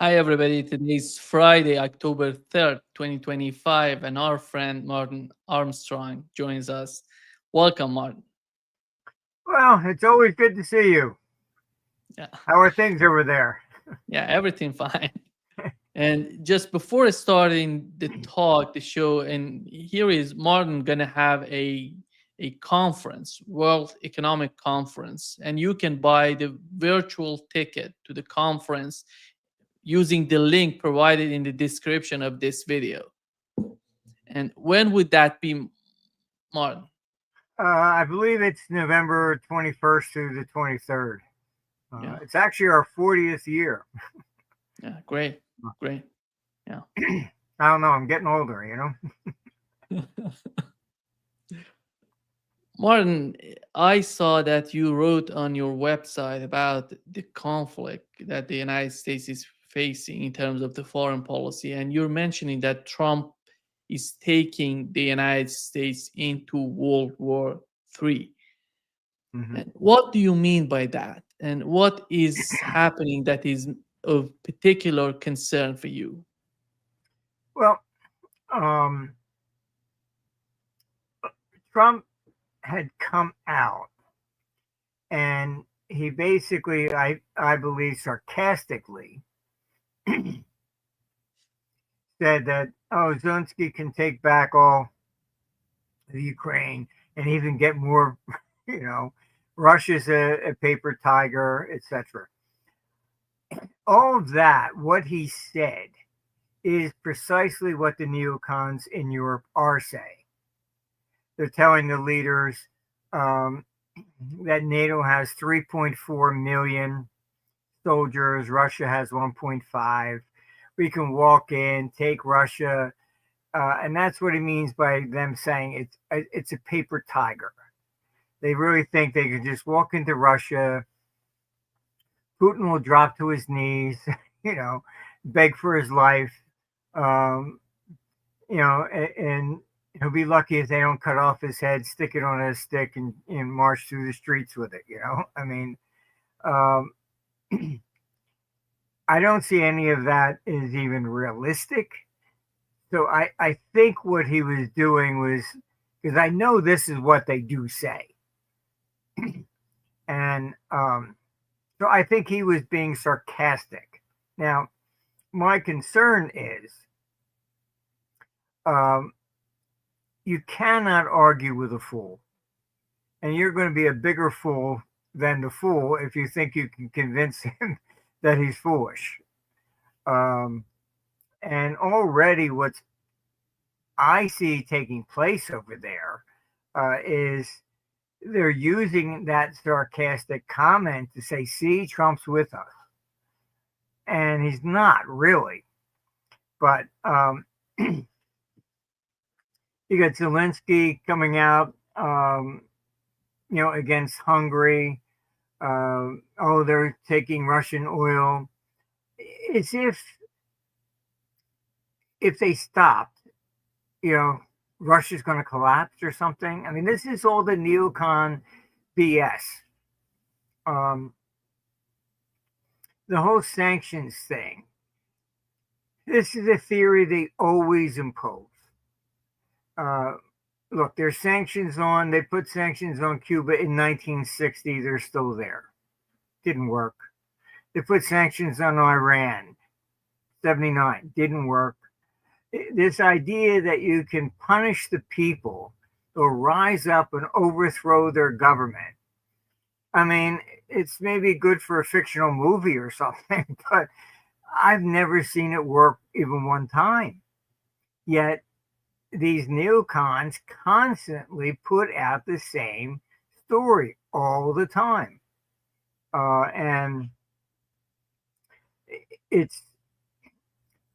Hi, everybody. Today's Friday, October 3rd, 2025, and our friend Martin Armstrong joins us. Welcome, Martin. Well, it's always good to see you. Yeah, How are things over there? yeah, everything fine. And just before starting the talk, the show, and here is Martin gonna have a conference, World Economic Conference, and you can buy the virtual ticket to the conference using the link provided in the description of this video. And when would that be, Martin? I believe it's November 21st through the 23rd. Yeah, It's actually our 40th year. yeah, great, great. Yeah. I don't know. I'm getting older. Martin, I saw that you wrote on your website about the conflict that the United States is facing in terms of the foreign policy, and you're mentioning that Trump is taking the United States into World War III. Hmm. And what do you mean by that? And what is happening that is of particular concern for you? Well, um, Trump had come out and he basically, I believe, sarcastically said that, oh, Zelensky can take back all of Ukraine and even get more, you know, Russia's a paper tiger, etc. All of that, what he said, is precisely what the neocons in Europe are saying. They're telling the leaders um, that NATO has 3.4 million soldiers, Russia has 1.5. We can walk in, take Russia, and that's what he means by them saying it's a paper tiger. They really think they could just walk into Russia. Putin will drop to his knees, you know, beg for his life, um, and he'll be lucky if they don't cut off his head, stick it on a stick, and march through the streets with it. I mean, um, I don't see any of that is even realistic. So I think what he was doing was because I know this is what they do say, and so I think he was being sarcastic. Now, my concern is um, you cannot argue with a fool, and you're going to be a bigger fool than the fool if you think you can convince him that he's foolish. Um, and already, what's I see taking place over there is they're using that sarcastic comment to say, "See, Trump's with us," and he's not really. But you got Zelensky coming out, against Hungary. Oh, they're taking Russian oil. It's if they stopped, you know, Russia's going to collapse or something. I mean, this is all the neocon BS. Um, the whole sanctions thing. This is a theory they always impose. Uh, Look, there's sanctions on. They put sanctions on Cuba in 1960. They're still there. Didn't work. They put sanctions on Iran, 79. Didn't work. This idea that you can punish the people or rise up and overthrow their government. I mean, it's maybe good for a fictional movie or something, but I've never seen it work even one time. Yet these neocons constantly put out the same story all the time. And it's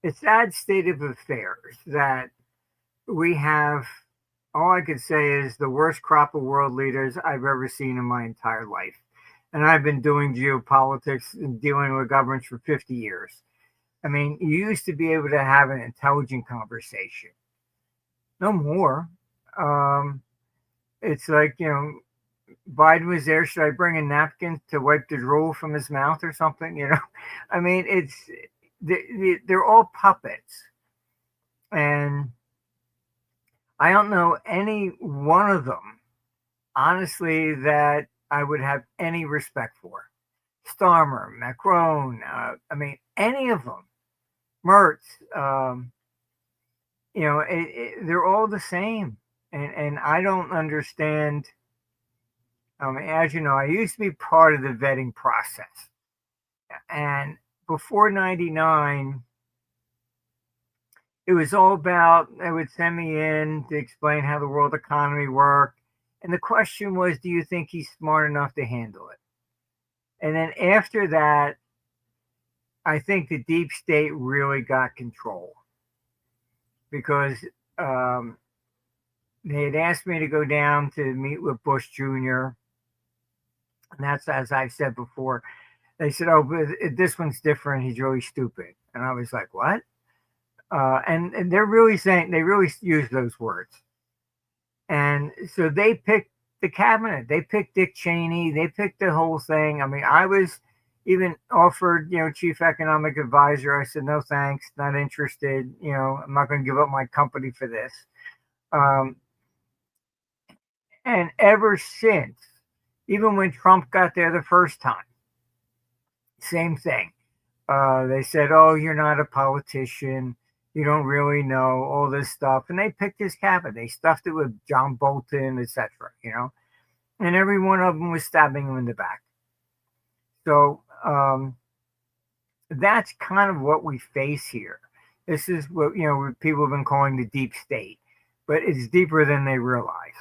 a sad state of affairs that we have. All I could say is the worst crop of world leaders I've ever seen in my entire life. And I've been doing geopolitics and dealing with governments for 50 years. I mean, you used to be able to have an intelligent conversation. No more. Um, it's like, Biden was there. Should I bring a napkin to wipe the drool from his mouth or something? I mean, they're all puppets, and I don't know any one of them, honestly, that I would have any respect for. Starmer, Macron, I mean, any of them, Mertz, they're all the same. And I don't understand. As you know, I used to be part of the vetting process. And before 99, it was all about, they would send me in to explain how the world economy worked. And the question was, do you think he's smart enough to handle it? And then after that, I think the deep state really got control because um, they had asked me to go down to meet with Bush Jr. And that's, as I've said before, they said, oh, but this one's different. He's really stupid. And I was like, what? And they're really saying, they really use those words. And so they picked the cabinet. They picked Dick Cheney. They picked the whole thing. I mean, I was even offered, chief economic advisor. I said, no, thanks, not interested. I'm not going to give up my company for this. Um, and ever since, even when Trump got there the first time, same thing. They said, oh, you're not a politician. You don't really know all this stuff. And they picked his cabinet. They stuffed it with John Bolton, etc., and every one of them was stabbing him in the back. So that's kind of what we face here. This is what, what people have been calling the deep state, but it's deeper than they realize.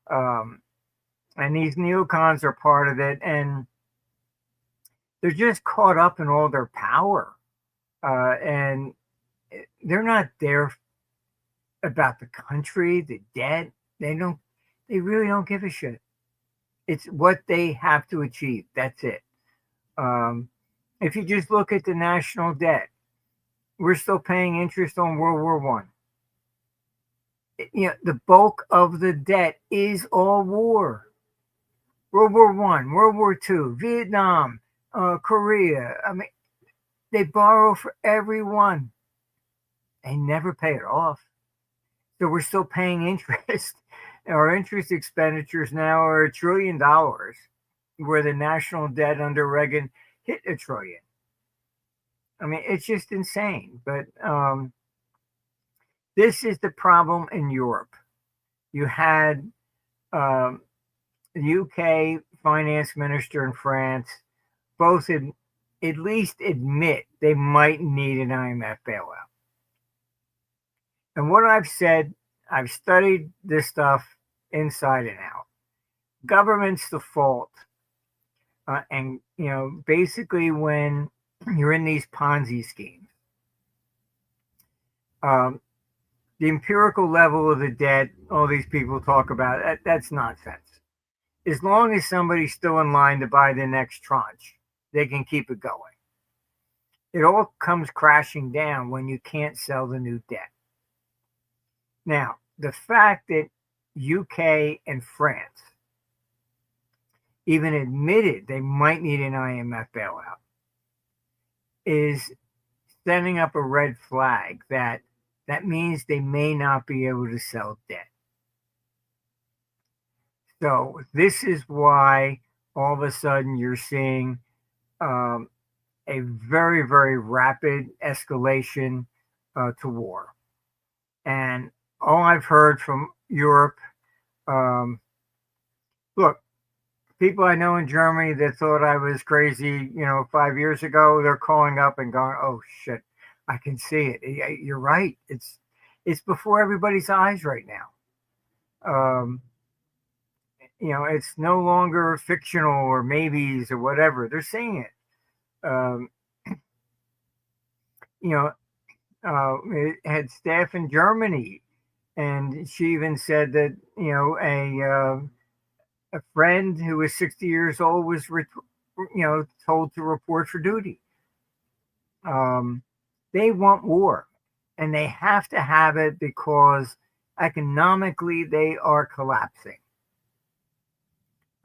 And these neocons are part of it, and they're just caught up in all their power. And they're not there about the country, the debt. They really don't give a shit. It's what they have to achieve. That's it. If you just look at the national debt, we're still paying interest on World War One. The bulk of the debt is all war. World War One, World War Two, Vietnam, Korea. I mean, they borrow for everyone. They never pay it off. So we're still paying interest. Our interest expenditures now are $1 trillion, where the national debt under Reagan hit $1 trillion. I mean, it's just insane. But this is the problem in Europe. You had the UK finance minister in France both at least admit they might need an IMF bailout. And what I've said, I've studied this stuff inside and out. Governments default. And, basically when you're in these Ponzi schemes, the empirical level of the debt, all these people talk about, that's nonsense. As long as somebody's still in line to buy the next tranche, they can keep it going. It all comes crashing down when you can't sell the new debt. Now, the fact that UK and France even admitted they might need an IMF bailout is setting up a red flag that means they may not be able to sell debt. So this is why all of a sudden you're seeing a very, very rapid escalation to war. And all I've heard from Europe, look, people I know in Germany that thought I was crazy, 5 years ago, they're calling up and going, oh shit, I can see it. You're right. It's before everybody's eyes right now. It's no longer fictional or maybes or whatever. They're seeing it. It had staff in Germany, and she even said that a friend who was 60 years old was told to report for duty. They want war, and they have to have it because economically they are collapsing.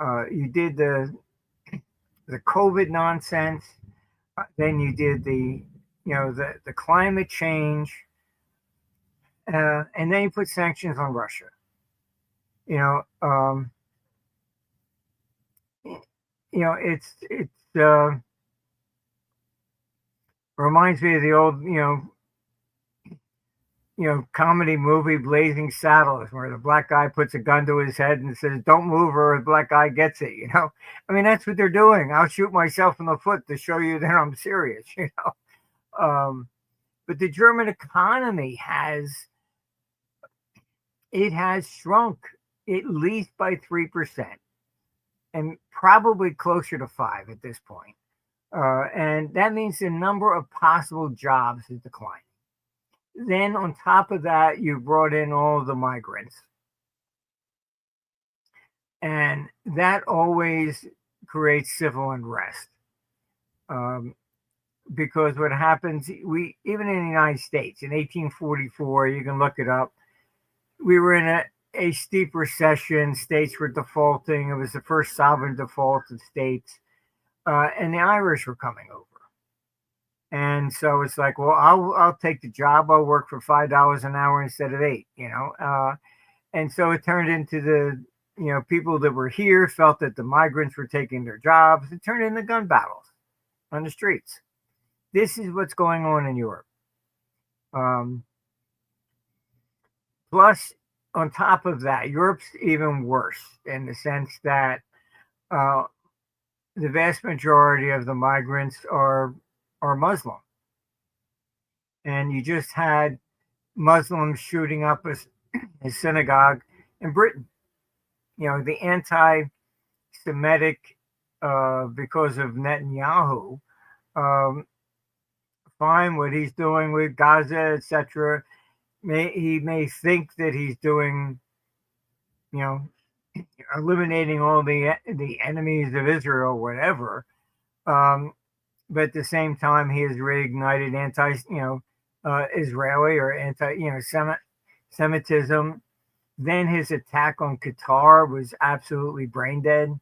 You did the COVID nonsense, then you did the the climate change, and then you put sanctions on Russia. You know, um, it's reminds me of the old comedy movie Blazing Saddles, where the black guy puts a gun to his head and says, "Don't move, or the black guy gets it." I mean, that's what they're doing. I'll shoot myself in the foot to show you that I'm serious. But the German economy has shrunk at least by 3%, and probably closer to 5 at this point. And that means the number of possible jobs is declining. Then on top of that, you brought in all the migrants. And that always creates civil unrest. Because what happens, even in the United States in 1844, you can look it up, we were in a steep recession. States were defaulting. It was the first sovereign default of states. And the Irish were coming over. And so it's like, well, I'll take the job. I'll work for $5 an hour instead of 8, and so it turned into people that were here felt that the migrants were taking their jobs. It turned into gun battles on the streets. This is what's going on in Europe. Plus, on top of that, Europe's even worse in the sense that the vast majority of the migrants are Muslim. And you just had Muslims shooting up a synagogue in Britain. The anti-Semitic, because of Netanyahu, fine what he's doing with Gaza, etc. He may think that he's doing, eliminating all the enemies of Israel, whatever. But at the same time, he has reignited Israeli or Semitism. Then his attack on Qatar was absolutely brain dead.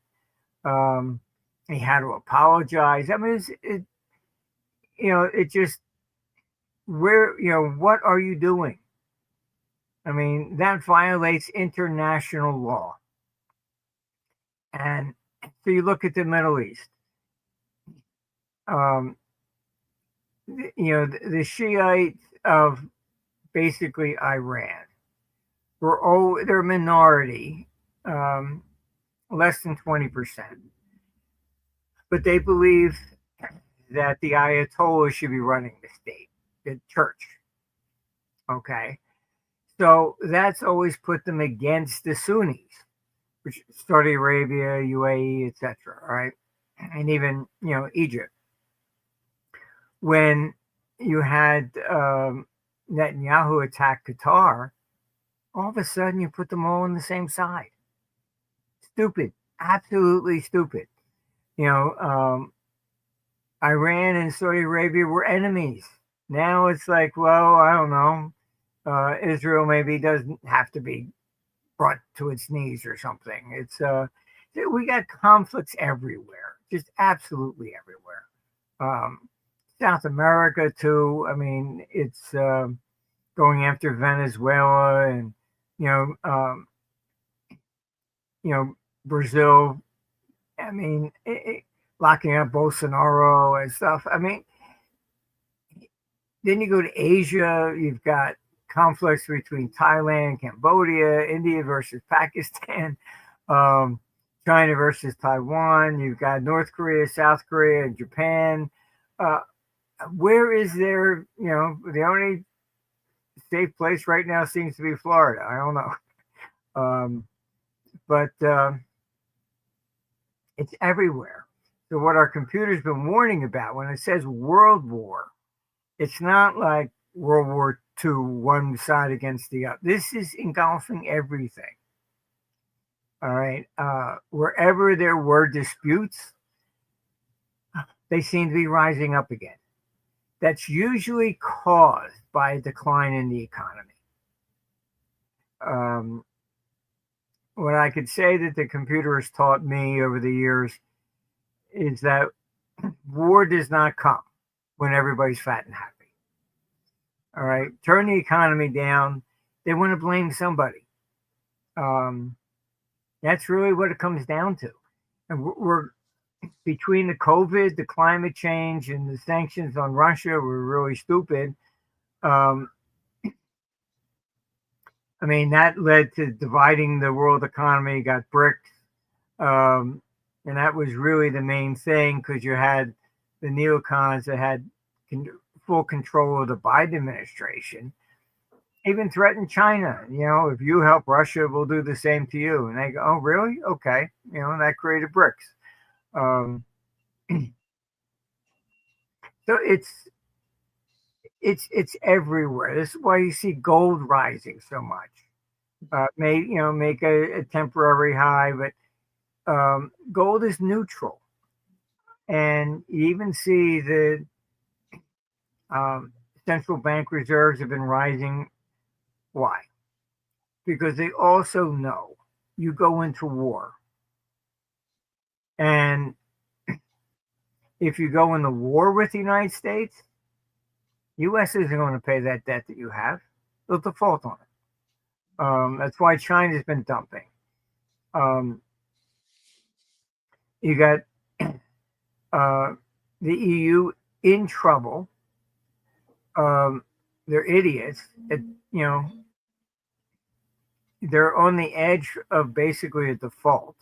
He had to apologize. I mean, it just what are you doing? I mean, that violates international law. And so you look at the Middle East. The Shiites of basically Iran they're a minority, less than 20%. But they believe that the Ayatollah should be running the state, the church. Okay. So that's always put them against the Sunnis, which Saudi Arabia, UAE, etc. Right. And even, Egypt. When you had Netanyahu attack Qatar, all of a sudden you put them all on the same side. Stupid. Absolutely stupid. Iran and Saudi Arabia were enemies. Now it's like, well, I don't know. Israel maybe doesn't have to be brought to its knees or something. It's we got conflicts everywhere, just absolutely everywhere. South America too. I mean, it's going after Venezuela and Brazil. I mean, locking up Bolsonaro and stuff. I mean, then you go to Asia. You've got conflicts between Thailand, Cambodia, India versus Pakistan, China versus Taiwan. You've got North Korea, South Korea, and Japan. Where is there, the only safe place right now seems to be Florida. I don't know. But it's everywhere. So what our computer's been warning about when it says world war, it's not like World War II, one side against the other. This is engulfing everything. All right. Wherever there were disputes, they seem to be rising up again. That's usually caused by a decline in the economy. What I could say that the computer has taught me over the years is that war does not come. when everybody's fat and happy. All right, turn the economy down. They want to blame somebody. Um, that's really what it comes down to. And we're between the COVID, the climate change, and the sanctions on Russia were really stupid. Um, I mean, that led to dividing the world economy. You got BRICS, and that was really the main thing because you had the neocons that had full control of the Biden administration. Even threatened China. You know, if you help Russia, we'll do the same to you. And they go, "Oh, really? Okay." You know, and that created BRICS. Um, so it's everywhere. This is why you see gold rising so much. Make a temporary high, but gold is neutral, and you even see the um, central bank reserves have been rising. Why? Because they also know you go into war, and if you go into war with the United States, U.S. isn't going to pay that debt that you have. They'll default on it. That's why China's been dumping. Um, you got uh, the EU in trouble. They're idiots. You know, they're on the edge of basically a default.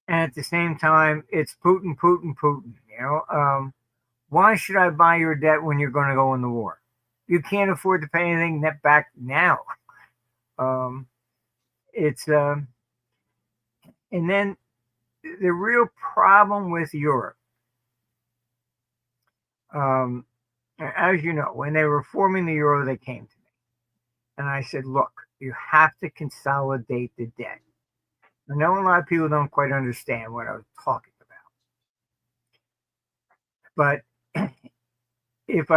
And at the same time, it's Putin, Putin, Putin. Why should I buy your debt when you're going to go in the war? You can't afford to pay anything net back now. Um, it's and then the real problem with Europe, as you know, when they were forming the euro, they came to me, and I said, "Look, you have to consolidate the debt." I know a lot of people don't quite understand what I was talking about, but if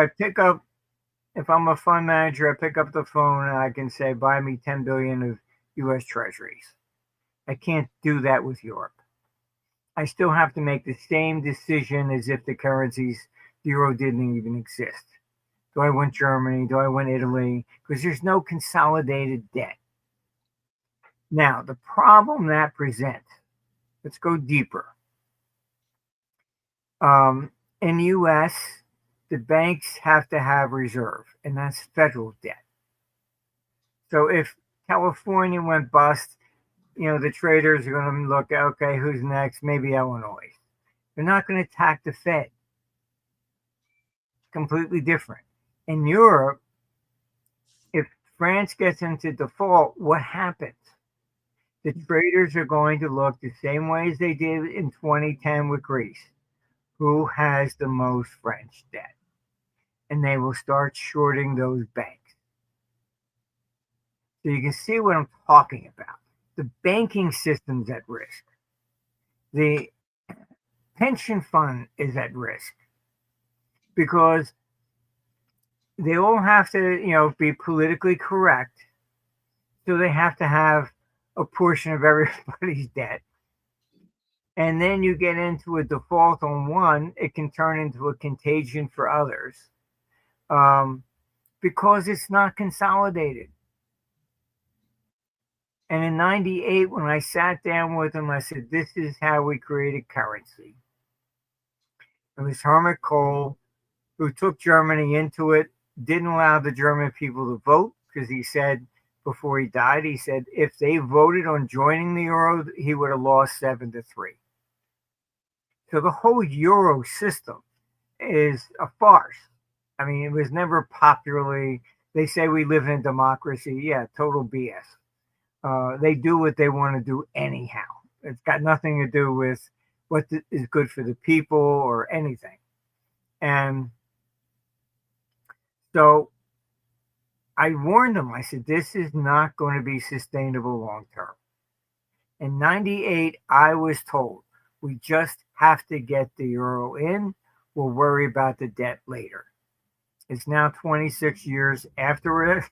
I'm a fund manager, I pick up the phone and I can say, "Buy me 10 billion of U.S. Treasuries." I can't do that with Europe. I still have to make the same decision as if the euro didn't even exist. Do I want Germany? Do I want Italy? Because there's no consolidated debt. Now, the problem that presents, let's go deeper. In the U.S., the banks have to have reserve, and that's federal debt. So if California went bust, the traders are going to look, okay, who's next? Maybe Illinois. They're not going to attack the Fed. Completely different. In Europe, if France gets into default, what happens? The traders are going to look the same way as they did in 2010 with Greece. Who has the most French debt? And they will start shorting those banks. So you can see what I'm talking about. The banking system's at risk. The pension fund is at risk because they all have to, be politically correct. So they have to have a portion of everybody's debt. And then you get into a default on one, it can turn into a contagion for others because it's not consolidated. And in 98, when I sat down with them, I said, this is how we created currency. It was Helmut Kohl who took Germany into it, didn't allow the German people to vote because he said before he died, he said if they voted on joining the euro, he would have lost 7-3. So the whole euro system is a farce. I mean, it was never popularly, they say we live in a democracy. Yeah, total BS. They do what they want to do anyhow. It's got nothing to do with what is good for the people or anything. And so I warned them. I said, this is not going to be sustainable long term. In 98, I was told, we just have to get the euro in. We'll worry about the debt later. It's now 26 years after it.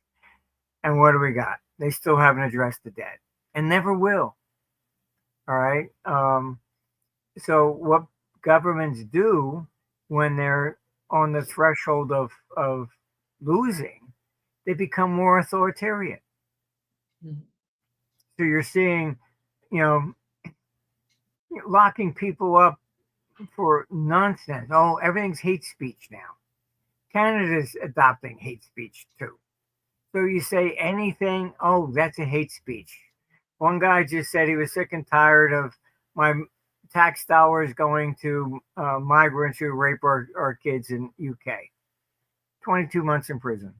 And what do we got? They still haven't addressed the debt and never will. All right. So what governments do when they're on the threshold of losing, they become more authoritarian. Mhm. So you're seeing, you know, locking people up for nonsense. Oh, everything's hate speech now. Canada's adopting hate speech too. So you say anything, oh, that's a hate speech. One guy just said he was sick and tired of my tax dollars going to migrants who rape our kids in UK. 22 months in prison.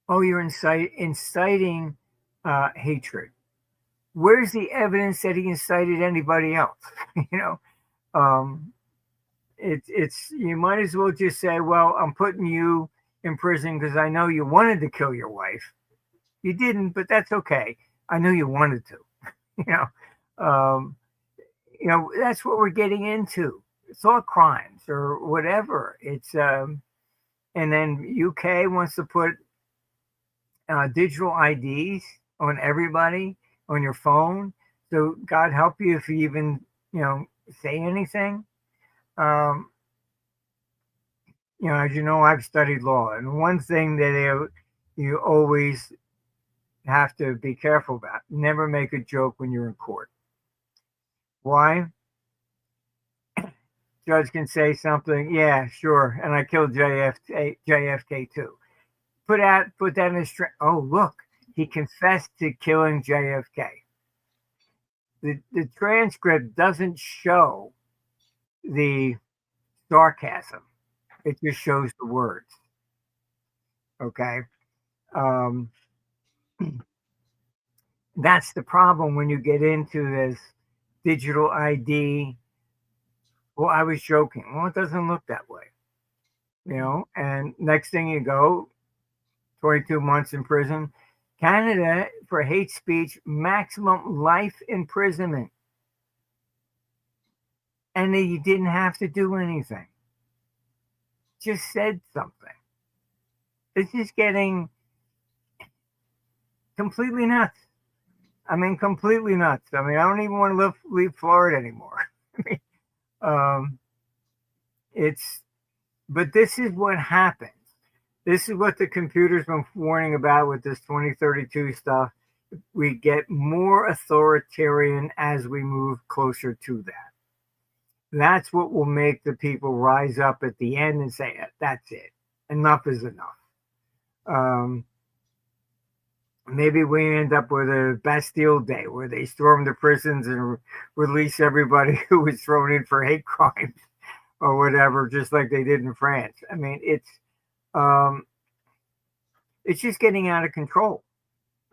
Oh, you're inciting hatred. Where's the evidence that he incited anybody else? you know, um, it's you might as well just say, well, I'm putting you in prison because I know you wanted to kill your wife. You didn't, but that's okay. I knew you wanted to. you know, um, that's what we're getting into. Thought crimes or whatever. And then UK wants to put digital IDs on everybody on your phone. So God help you if you even say anything. Um, as you know, I've studied law, and one thing that you always have to be careful about: never make a joke when you're in court. Why? Judge can say something, yeah, sure, and I killed JFK too. Put that in a string. Oh, look, he confessed to killing JFK. The transcript doesn't show the sarcasm; it just shows the words. Okay, um, that's the problem when you get into this digital ID. Well, I was joking. Well, it doesn't look that way, And next thing you go, 22 months in prison. Canada, for hate speech, maximum life imprisonment. And you didn't have to do anything. Just said something. This is getting completely nuts. I mean, completely nuts. I mean, I don't even want to leave Florida anymore. I mean, um, but this is what happens. This is what the computer's been warning about with this 2032 stuff. We get more authoritarian as we move closer to that. That's what will make the people rise up at the end and say, that's it. Enough is enough. Maybe we end up with a Bastille Day where they storm the prisons and release everybody who was thrown in for hate crimes or whatever, just like they did in France. I mean, it's just getting out of control.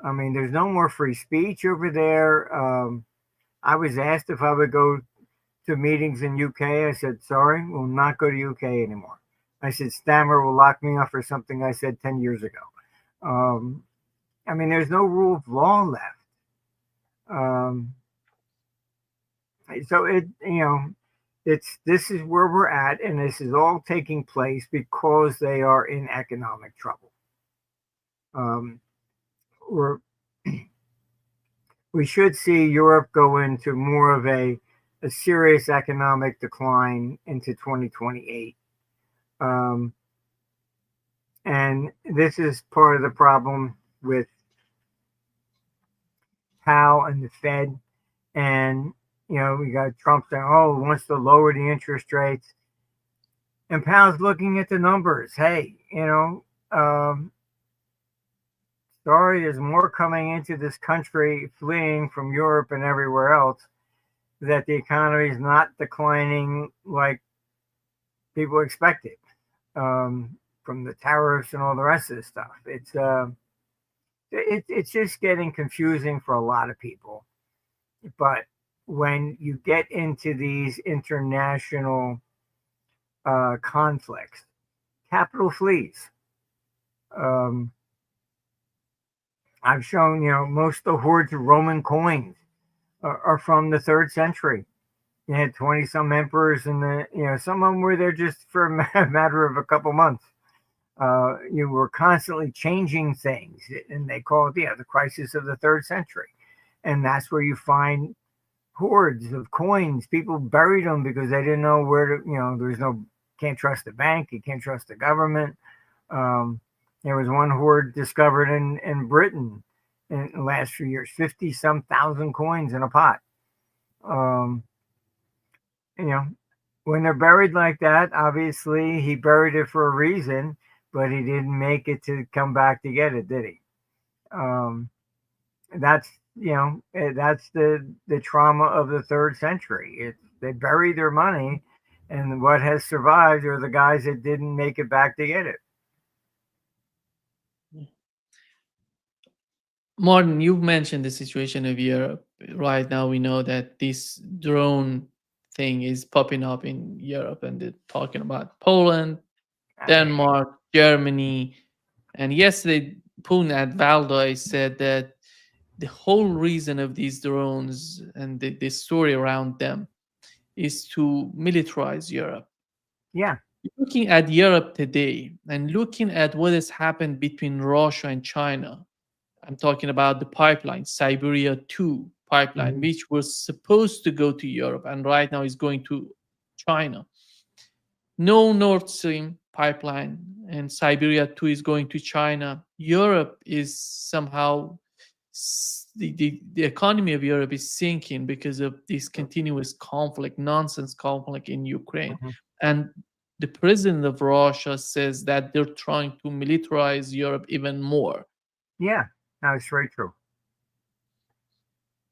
I mean, there's no more free speech over there. I was asked if I would go to meetings in UK. I said, sorry, we'll not go to UK anymore. I said, Stammer will lock me up for something I said 10 years ago. I mean, there's no rule of law left. So this is where we're at, and this is all taking place because they are in economic trouble. We should see Europe go into more of a serious economic decline into 2028. And this is part of the problem with Powell and the Fed. And, we got Trump saying, oh, he wants to lower the interest rates. And Powell's looking at the numbers. Hey, sorry, there's more coming into this country, fleeing from Europe and everywhere else, that the economy is not declining like people expected from the tariffs and all the rest of this stuff. It's just getting confusing for a lot of people. But when you get into these international conflicts, capital flees. I've shown, most of the hoards of Roman coins are from the 3rd century. You had 20 some emperors, and some of them were there just for a matter of a couple months. You were constantly changing things, and they call it the crisis of the 3rd century. And that's where you find hordes of coins. People buried them because they didn't know where to, there's no, can't trust the bank, you can't trust the government. Um, there was one hoard discovered in Britain in the last few years, 50 some thousand coins in a pot. Um, you know, when they're buried like that, obviously he buried it for a reason, but he didn't make it to come back to get it, did he? Um, that's that's the trauma of the third century. They bury their money, and what has survived are the guys that didn't make it back to get it. Martin, you've mentioned the situation of Europe. Right now, we know that this drone thing is popping up in Europe, and they're talking about Poland, Denmark, Germany. And yesterday, Putin at Valdo said that the whole reason of these drones and the story around them is to militarize Europe. Yeah, Looking at Europe today and looking at what has happened between Russia and China, I'm talking about the pipeline, Siberia 2 pipeline, hmm, which was supposed to go to Europe and right now is going to China. No Nord Stream pipeline, and Siberia 2 is going to China. Europe is somehow, the economy of Europe is sinking because of this continuous conflict, nonsense conflict in Ukraine. hmm, And the president of Russia says that they're trying to militarize Europe even more. yeah, that's very true.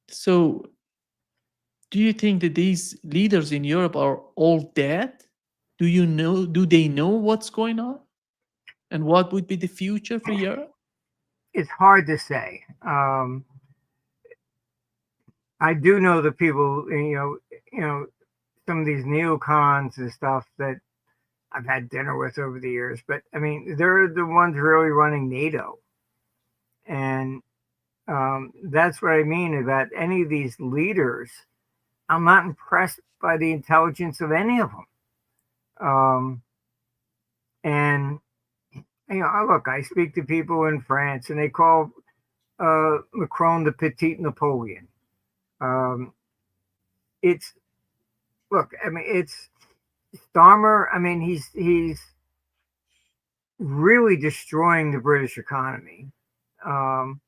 So, do you think that these leaders in Europe are all dead? Do they know what's going on? And what would be the future for Europe? It's hard to say. I do know the people, some of these neocons and stuff that I've had dinner with over the years, but I mean, they're the ones really running NATO. And that's what I mean about any of these leaders. I'm not impressed by the intelligence of any of them. And, look, I speak to people in France and they call Macron the petite Napoleon. Um, it's, look, I mean, it's Starmer. I mean, he's really destroying the British economy. Um,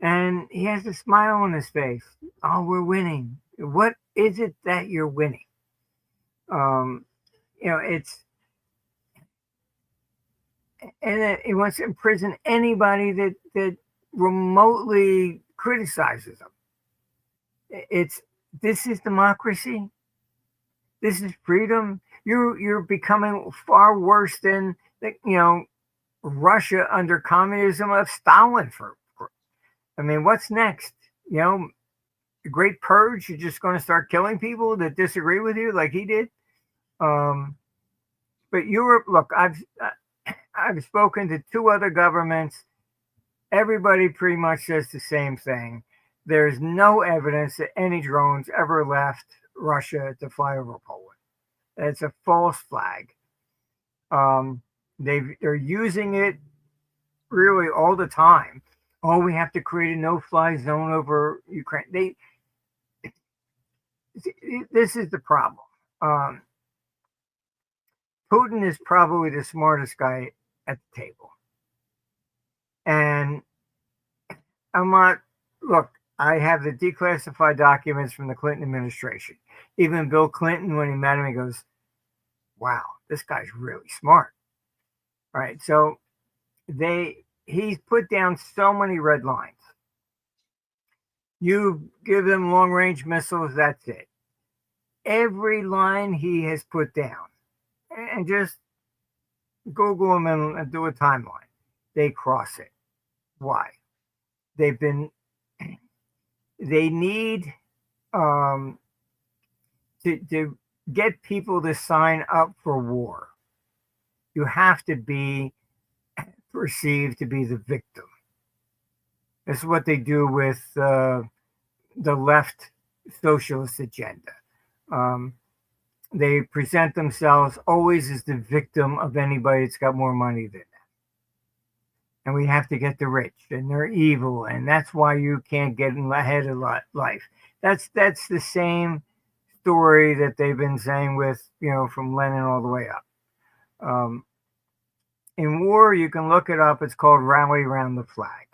and he has a smile on his face. Oh, we're winning. What is it that you're winning? Um, it's, and he wants to imprison anybody that remotely criticizes him. It's, this is democracy. This is freedom. You're becoming far worse than Russia under communism of Stalin. I mean, what's next? The Great Purge. You're just going to start killing people that disagree with you, like he did. But Europe. Look, I've spoken to two other governments. Everybody pretty much says the same thing. There's no evidence that any drones ever left Russia to fly over Poland. It's a false flag. They're using it really all the time. Oh, we have to create a no-fly zone over Ukraine. This is the problem. Putin is probably the smartest guy at the table, and I'm not. Look, I have the declassified documents from the Clinton administration. Even Bill Clinton, when he met him, he goes, "Wow, this guy's really smart." Right? So he's put down so many red lines. You give them long range missiles, that's it. Every line he has put down, and just Google them and do a timeline, they cross it. Why? They need to get people to sign up for war. You have to be perceived to be the victim. This is what they do with the left socialist agenda. They present themselves always as the victim of anybody that's got more money than them. And we have to get the rich, and they're evil, and that's why you can't get ahead of life. That's the same story that they've been saying with, from Lenin all the way up. Um, in war, you can look it up. It's called Rally Around the Flag.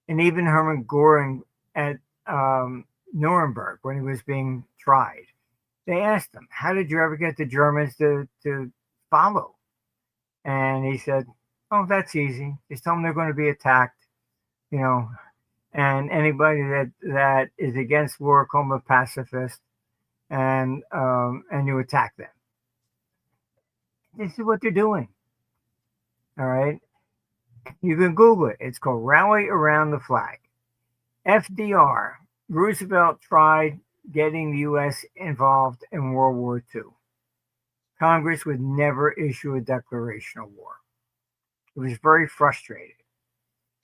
And even Hermann Goring at Nuremberg, when he was being tried, they asked him, "How did you ever get the Germans to follow?" And he said, "Oh, that's easy. Just tell them they're going to be attacked, you know, and anybody that is against war, call them a pacifist, and you attack them." This is what they're doing. All right. You can Google it. It's called Rally Around the Flag. FDR, Roosevelt tried getting the U.S. involved in World War II. Congress would never issue a declaration of war. It was very frustrating.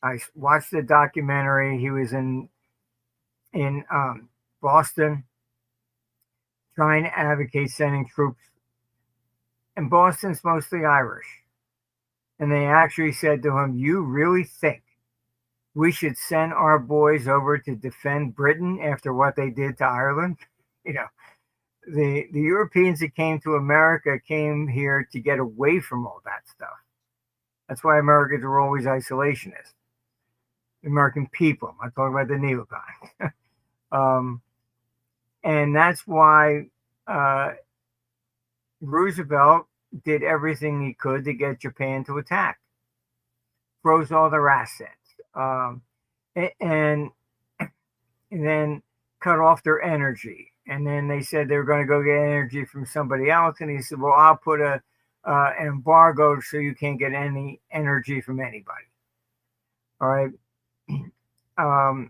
I watched the documentary. He was in Boston trying to advocate sending troops. And Boston's mostly Irish. And they actually said to him, "You really think we should send our boys over to defend Britain after what they did to Ireland?" You know, the Europeans that came to America came here to get away from all that stuff. That's why Americans were always isolationists. The American people. I'm talking about the neocons. And that's why Roosevelt did everything he could to get Japan to attack, froze all their assets, and then cut off their energy. And then they said they were going to go get energy from somebody else. And he said, "Well, I'll put an embargo so you can't get any energy from anybody." All right. I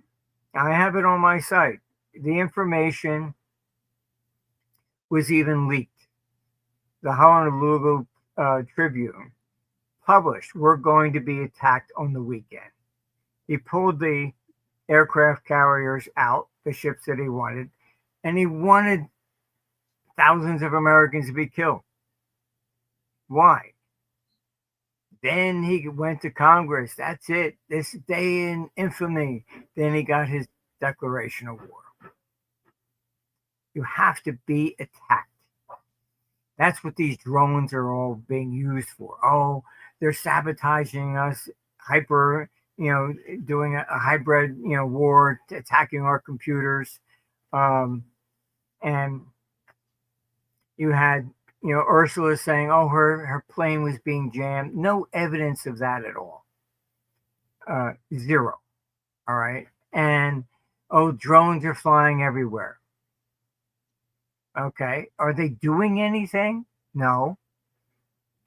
have it on my site. The information was even leaked. The Honolulu Tribune published, "We're going to be attacked on the weekend." He pulled the aircraft carriers out, the ships that he wanted, and he wanted thousands of Americans to be killed. Why? Then he went to Congress. That's it. This day in infamy. Then he got his declaration of war. You have to be attacked. That's what these drones are all being used for. Oh, they're sabotaging us, doing a hybrid, war, attacking our computers. And you had, Ursula saying, "Oh, her plane was being jammed." No evidence of that at all. Zero. All right. And, "Oh, drones are flying everywhere." Okay. Are they doing anything? No.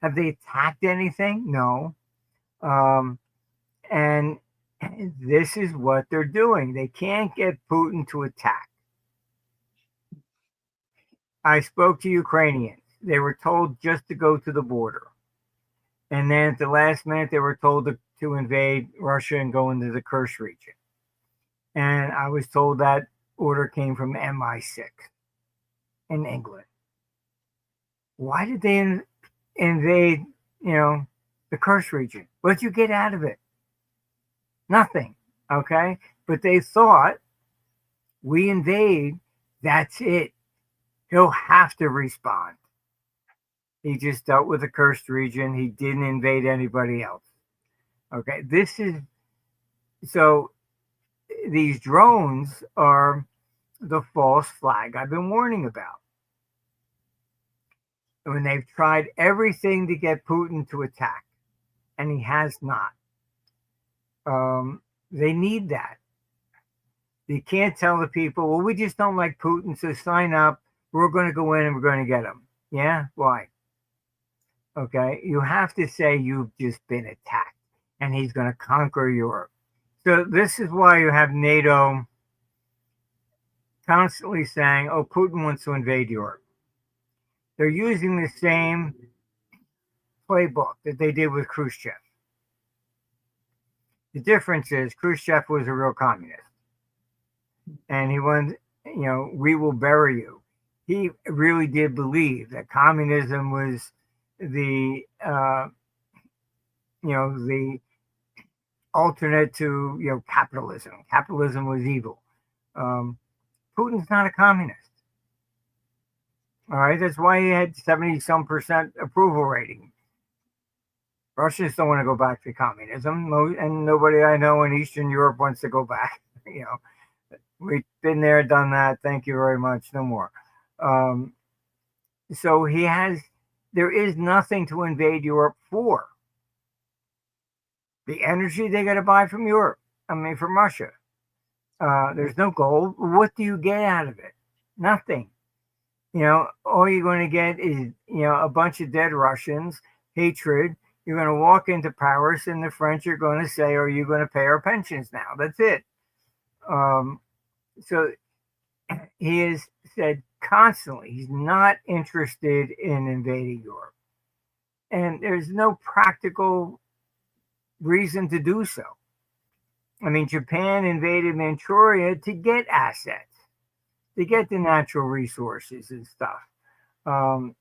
Have they attacked anything? No. And this is what they're doing. They can't get Putin to attack. I spoke to Ukrainians. They were told just to go to the border. And then at the last minute, they were told to invade Russia and go into the Kursk region. And I was told that order came from MI6 in England. Why did they invade, the Kursk region? What did you get out of it? Nothing. Okay. But they thought, we invade, that's it. He'll have to respond. He just dealt with the Kursk region. He didn't invade anybody else. Okay. So these drones are the false flag I've been warning about. When they've tried everything to get Putin to attack, and he has not. They need that. You can't tell the people, "Well, we just don't like Putin, so sign up. We're going to go in and we're going to get him." Yeah? Why? Okay. You have to say you've just been attacked and he's going to conquer Europe. So this is why you have NATO constantly saying, "Oh, Putin wants to invade Europe." They're using the same playbook that they did with Khrushchev. The difference is Khrushchev was a real communist. And he wanted, "We will bury you." He really did believe that communism was the alternate to capitalism. Capitalism was evil. Um, Putin's not a communist. All right, that's why he had 70 some percent approval rating. Russians don't want to go back to communism, and nobody I know in Eastern Europe wants to go back. You know, we've been there, done that. Thank you very much. No more. Um, so there is nothing to invade Europe for. The energy they got to buy from Europe, I mean, from Russia. There's no gold. What do you get out of it? Nothing. All you're going to get is, a bunch of dead Russians, hatred. You're going to walk into Paris and the French are going to say, are you going to pay our pensions now? That's it. So he has said constantly he's not interested in invading Europe. And there's no practical reason to do so. I mean, Japan invaded Manchuria to get assets, to get the natural resources and stuff. I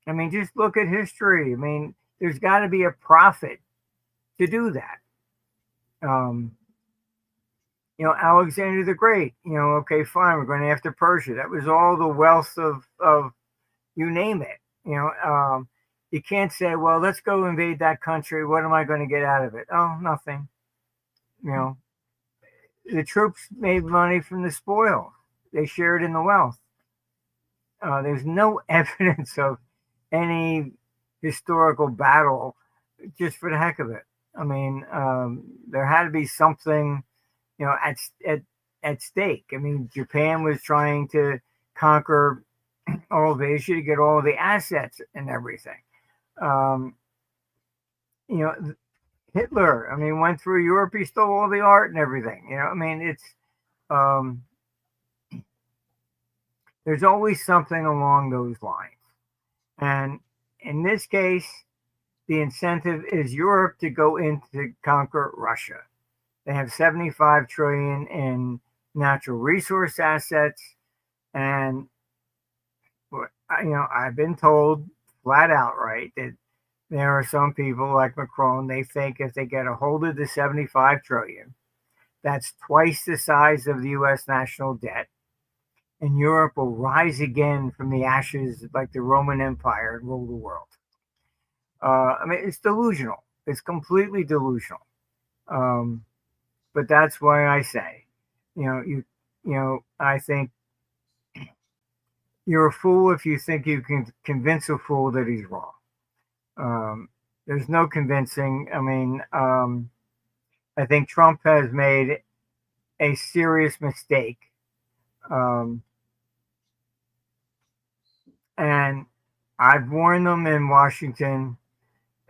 mean, just look at history. I mean, there's got to be a profit to do that. Alexander the Great, okay, fine, we're going after Persia. That was all the wealth of you name it. You can't say, well, let's go invade that country. What am I going to get out of it? Oh, nothing. The troops made money from the spoil. They shared in the wealth. There's no evidence of any historical battle just for the heck of it. I mean, there had to be something, at stake. I mean, Japan was trying to conquer all of Asia to get all of the assets and everything. Hitler, I mean, went through Europe, he stole all the art and everything. I mean, it's there's always something along those lines. And in this case, the incentive is Europe to go in to conquer Russia. They have 75 trillion in natural resource assets. And, I've been told flat out, right, that there are some people like Macron, they think if they get a hold of the 75 trillion, that's twice the size of the U.S. national debt. And Europe will rise again from the ashes like the Roman Empire and rule the world. I mean, it's delusional. It's completely delusional. But that's why I say, I think you're a fool if you think you can convince a fool that he's wrong. There's no convincing. I mean, I think Trump has made a serious mistake. And I've warned them in Washington.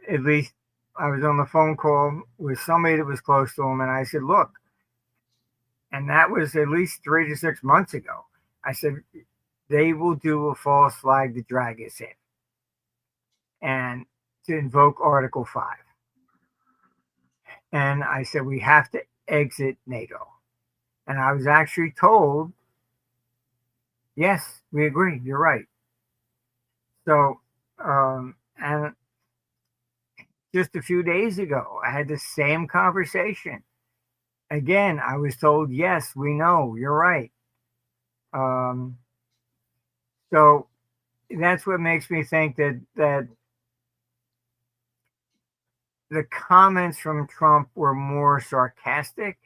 At least I was on the phone call with somebody that was close to him, and I said, look, and that was at least 3 to 6 months ago. I said, they will do a false flag to drag us in and to invoke Article 5. And I said, we have to exit NATO. And I was actually told, yes, we agree, you're right. So, and just a few days ago, I had the same conversation. Again, I was told, yes, we know, you're right. So that's what makes me think that the comments from Trump were more sarcastic.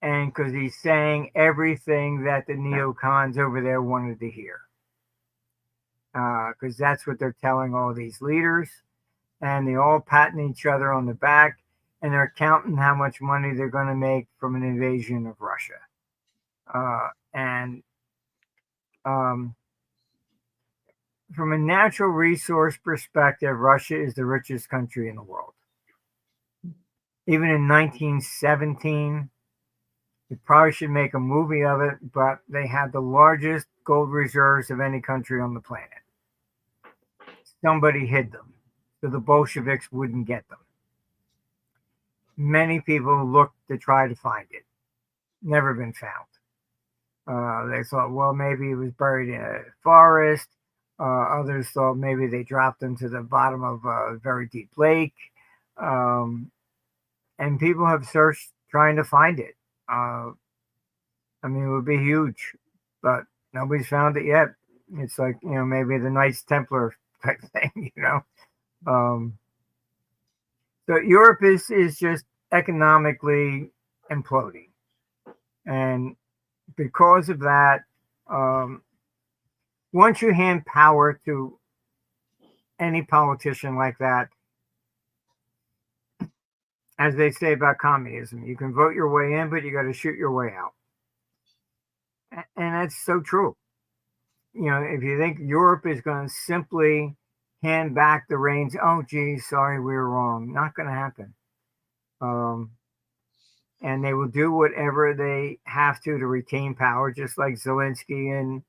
And because he's saying everything that the neocons over there wanted to hear. Because that's what they're telling all these leaders. And they all patting each other on the back. And they're counting how much money they're going to make from an invasion of Russia. From a natural resource perspective, Russia is the richest country in the world. Even in 1917, we probably should make a movie of it, but they had the largest gold reserves of any country on the planet. Somebody hid them, so the Bolsheviks wouldn't get them. Many people looked to try to find it. Never been found. They thought, well, maybe it was buried in a forest. Others thought maybe they dropped them to the bottom of a very deep lake. And and people have searched trying to find it. Uh, I mean, it would be huge, but nobody's found it yet. It's like, maybe the Knights Templar type thing, you know. Um, so Europe is just economically imploding, and because of that, um, once you hand power to any politician like that, as they say about communism, you can vote your way in, but you got to shoot your way out, and that's so true. If you think Europe is going to simply hand back the reins, oh, geez, sorry, we were wrong. Not going to happen. Um, and they will do whatever they have to retain power, just like Zelensky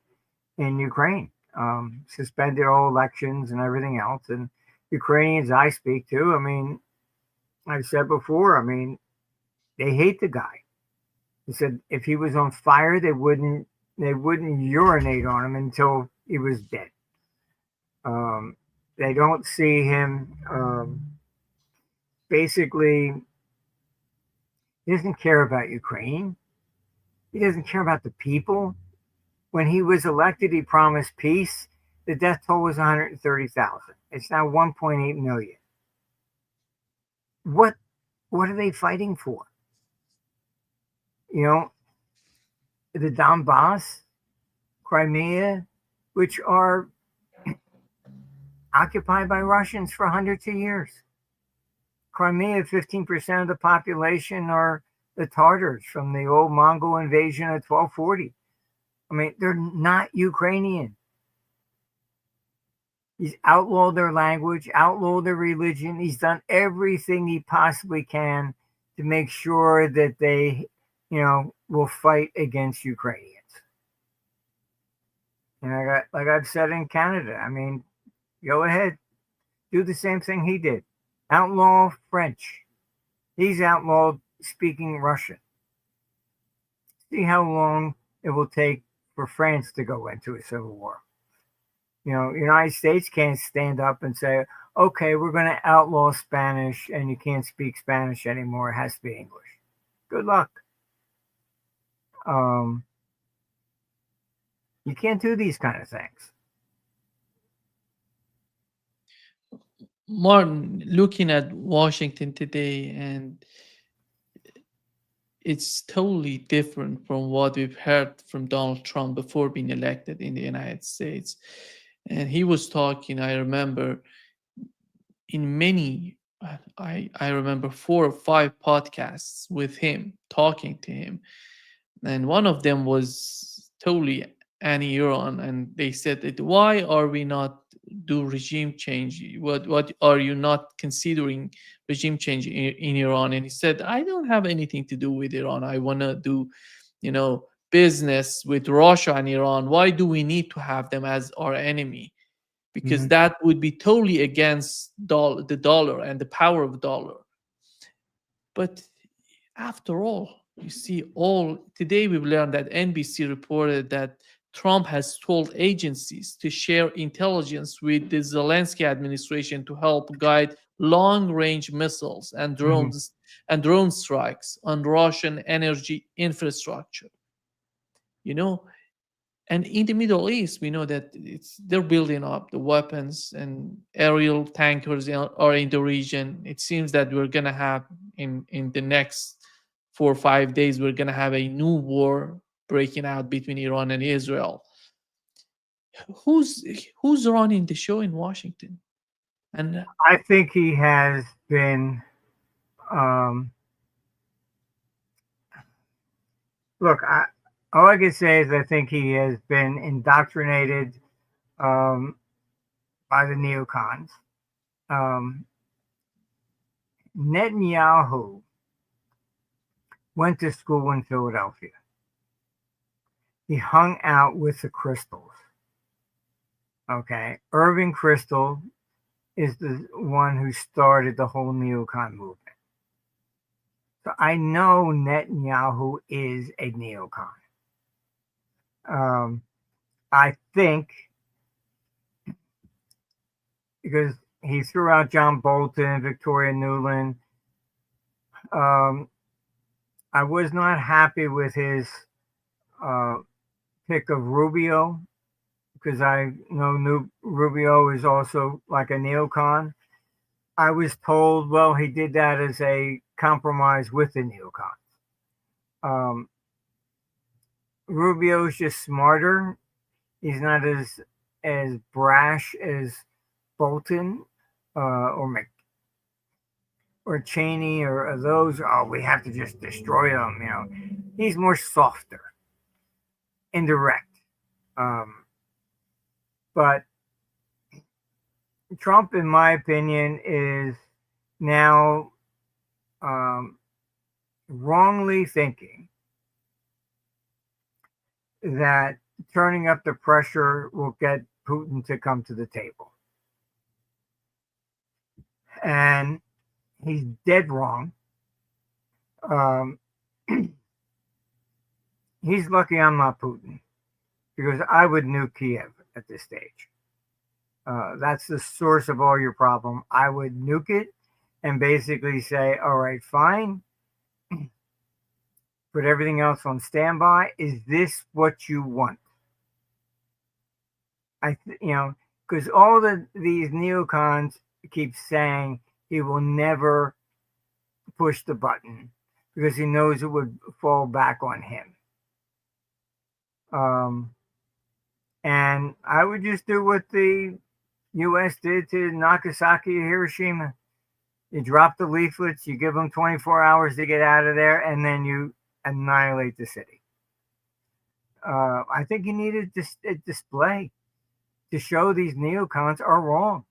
in Ukraine. Suspended all elections and everything else. And Ukrainians I speak to, I mean, I've said before, I mean, they hate the guy. They said if he was on fire, they wouldn't urinate on him until he was dead. They don't see him. Basically, he doesn't care about Ukraine. He doesn't care about the people. When he was elected, he promised peace. The death toll was 130,000. It's now 1.8 million. What are they fighting for? You know, the Donbass, Crimea, which are occupied by Russians for hundreds of years. Crimea, 15% of the population are the Tartars from the old Mongol invasion of 1240. I mean, they're not Ukrainian. He's outlawed their language, outlawed their religion. He's done everything he possibly can to make sure that they, will fight against Ukrainians. And like I've said in Canada, I mean, go ahead, do the same thing he did. Outlaw French. He's outlawed speaking Russian. See how long it will take for France to go into a civil war. United States can't stand up and say, okay, we're going to outlaw Spanish and you can't speak Spanish anymore. It has to be English. Good luck. You can't do these kind of things. Martin, looking at Washington today, and it's totally different from what we've heard from Donald Trump before being elected in the United States. And he was talking, I remember, in many, I remember 4 or 5 podcasts with him, talking to him. And one of them was totally anti-Iran, and they said that why are we not do regime change? What are you not considering regime change in Iran? And he said, I don't have anything to do with Iran. I want to do, business with Russia and Iran. Why do we need to have them as our enemy? Because that would be totally against the dollar and the power of the dollar. But after all, you see, today we've learned that NBC reported that Trump has told agencies to share intelligence with the Zelensky administration to help guide long-range missiles and drone strikes on Russian energy infrastructure. And in the Middle East, we know that they're building up the weapons, and aerial tankers are in the region. It seems that we're going to have in the next 4 or 5 days, we're going to have a new war breaking out between Iran and Israel. Who's running the show in Washington? And I think he has been. Look, all I can say is I think he has been indoctrinated by the neocons. Netanyahu went to school in Philadelphia. He hung out with the Crystals. Okay. Irving Kristol is the one who started the whole neocon movement. So I know Netanyahu is a neocon. I think because he threw out John Bolton, Victoria Nuland, Um, I was not happy with his uh, pick of Rubio because I know Rubio is also like a neocon. I was told, well, he did that as a compromise with the neocons. Rubio's just smarter. He's not as brash as Bolton or or Cheney or those. Oh, we have to just destroy them. He's more softer, indirect. Um, but Trump, in my opinion, is now wrongly thinking that turning up the pressure will get Putin to come to the table. And he's dead wrong. Um, he's lucky I'm not Putin because I would nuke Kiev at this stage. That's the source of all your problem. I would nuke it and basically say, all right, fine. Put everything else on standby. Is this what you want? Because all these neocons keep saying he will never push the button because he knows it would fall back on him. And I would just do what the U.S. did to Nagasaki and Hiroshima. You drop the leaflets, you give them 24 hours to get out of there, and then you annihilate the city. I think you need a display to show these neocons are wrong.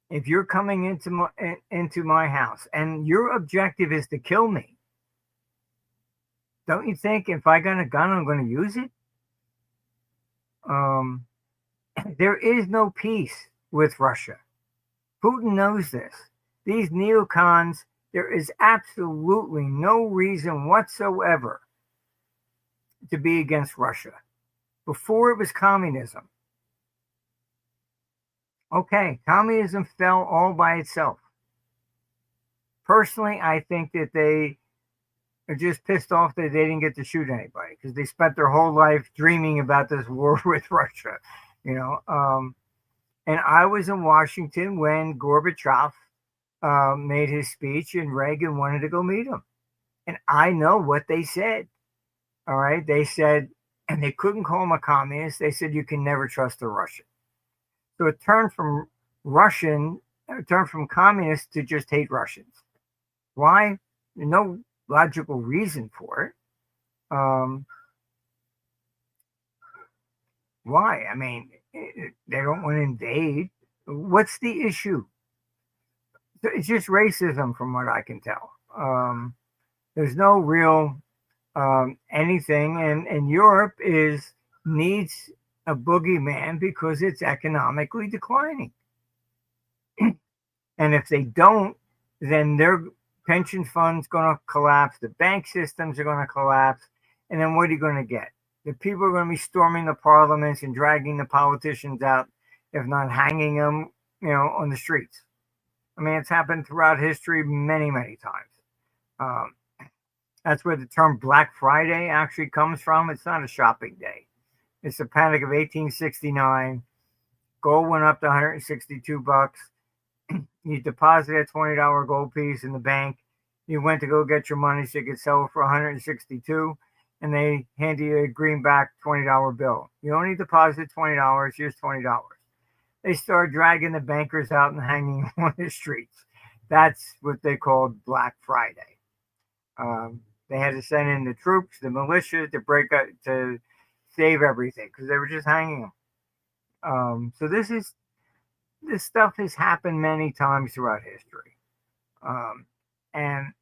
If you're coming into my house and your objective is to kill me, don't you think if I got a gun, I'm going to use it? There is no peace with Russia. Putin knows this. These neocons, there is absolutely no reason whatsoever to be against Russia. Before it was communism. Okay, communism fell all by itself. Personally, I think that they are just pissed off that they didn't get to shoot anybody because they spent their whole life dreaming about this war with Russia, and I was in Washington when Gorbachev made his speech and Reagan wanted to go meet him. And I know what they said. All right. They said, and they couldn't call him a communist. They said, you can never trust a Russian. So it turned from communist to just hate Russians. Why? No logical reason for it. Why? I mean, they don't want to invade. What's the issue? It's just racism, from what I can tell. There's no real anything, and Europe needs a boogeyman because it's economically declining. And if they don't, then their pension fund's going to collapse, the bank systems are going to collapse, and then what are you going to get? The people are going to be storming the parliaments and dragging the politicians out, if not hanging them, on the streets. I mean, it's happened throughout history many, many times. That's where the term Black Friday actually comes from. It's not a shopping day. It's the Panic of 1869. Gold went up to $162. You deposit a $20 gold piece in the bank. You went to go get your money so you could sell it for $162, and they hand you a greenback $20 bill. You only deposit $20. Here's $20. They start dragging the bankers out and hanging them on the streets. That's what they called Black Friday. They had to send in the troops, the militia, to save everything because they were just hanging them. So this stuff has happened many times throughout history, and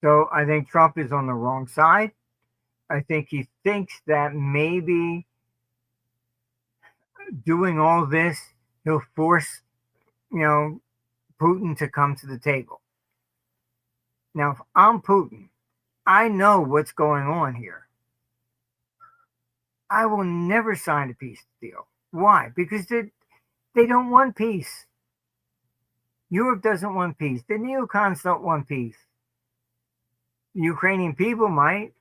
so I think Trump is on the wrong side. I think he thinks that maybe doing all this, he'll force, Putin to come to the table. Now, if I'm Putin, I know what's going on here. I will never sign a peace deal. Why? Because they don't want peace. Europe doesn't want peace. The neocons don't want peace. The Ukrainian people might,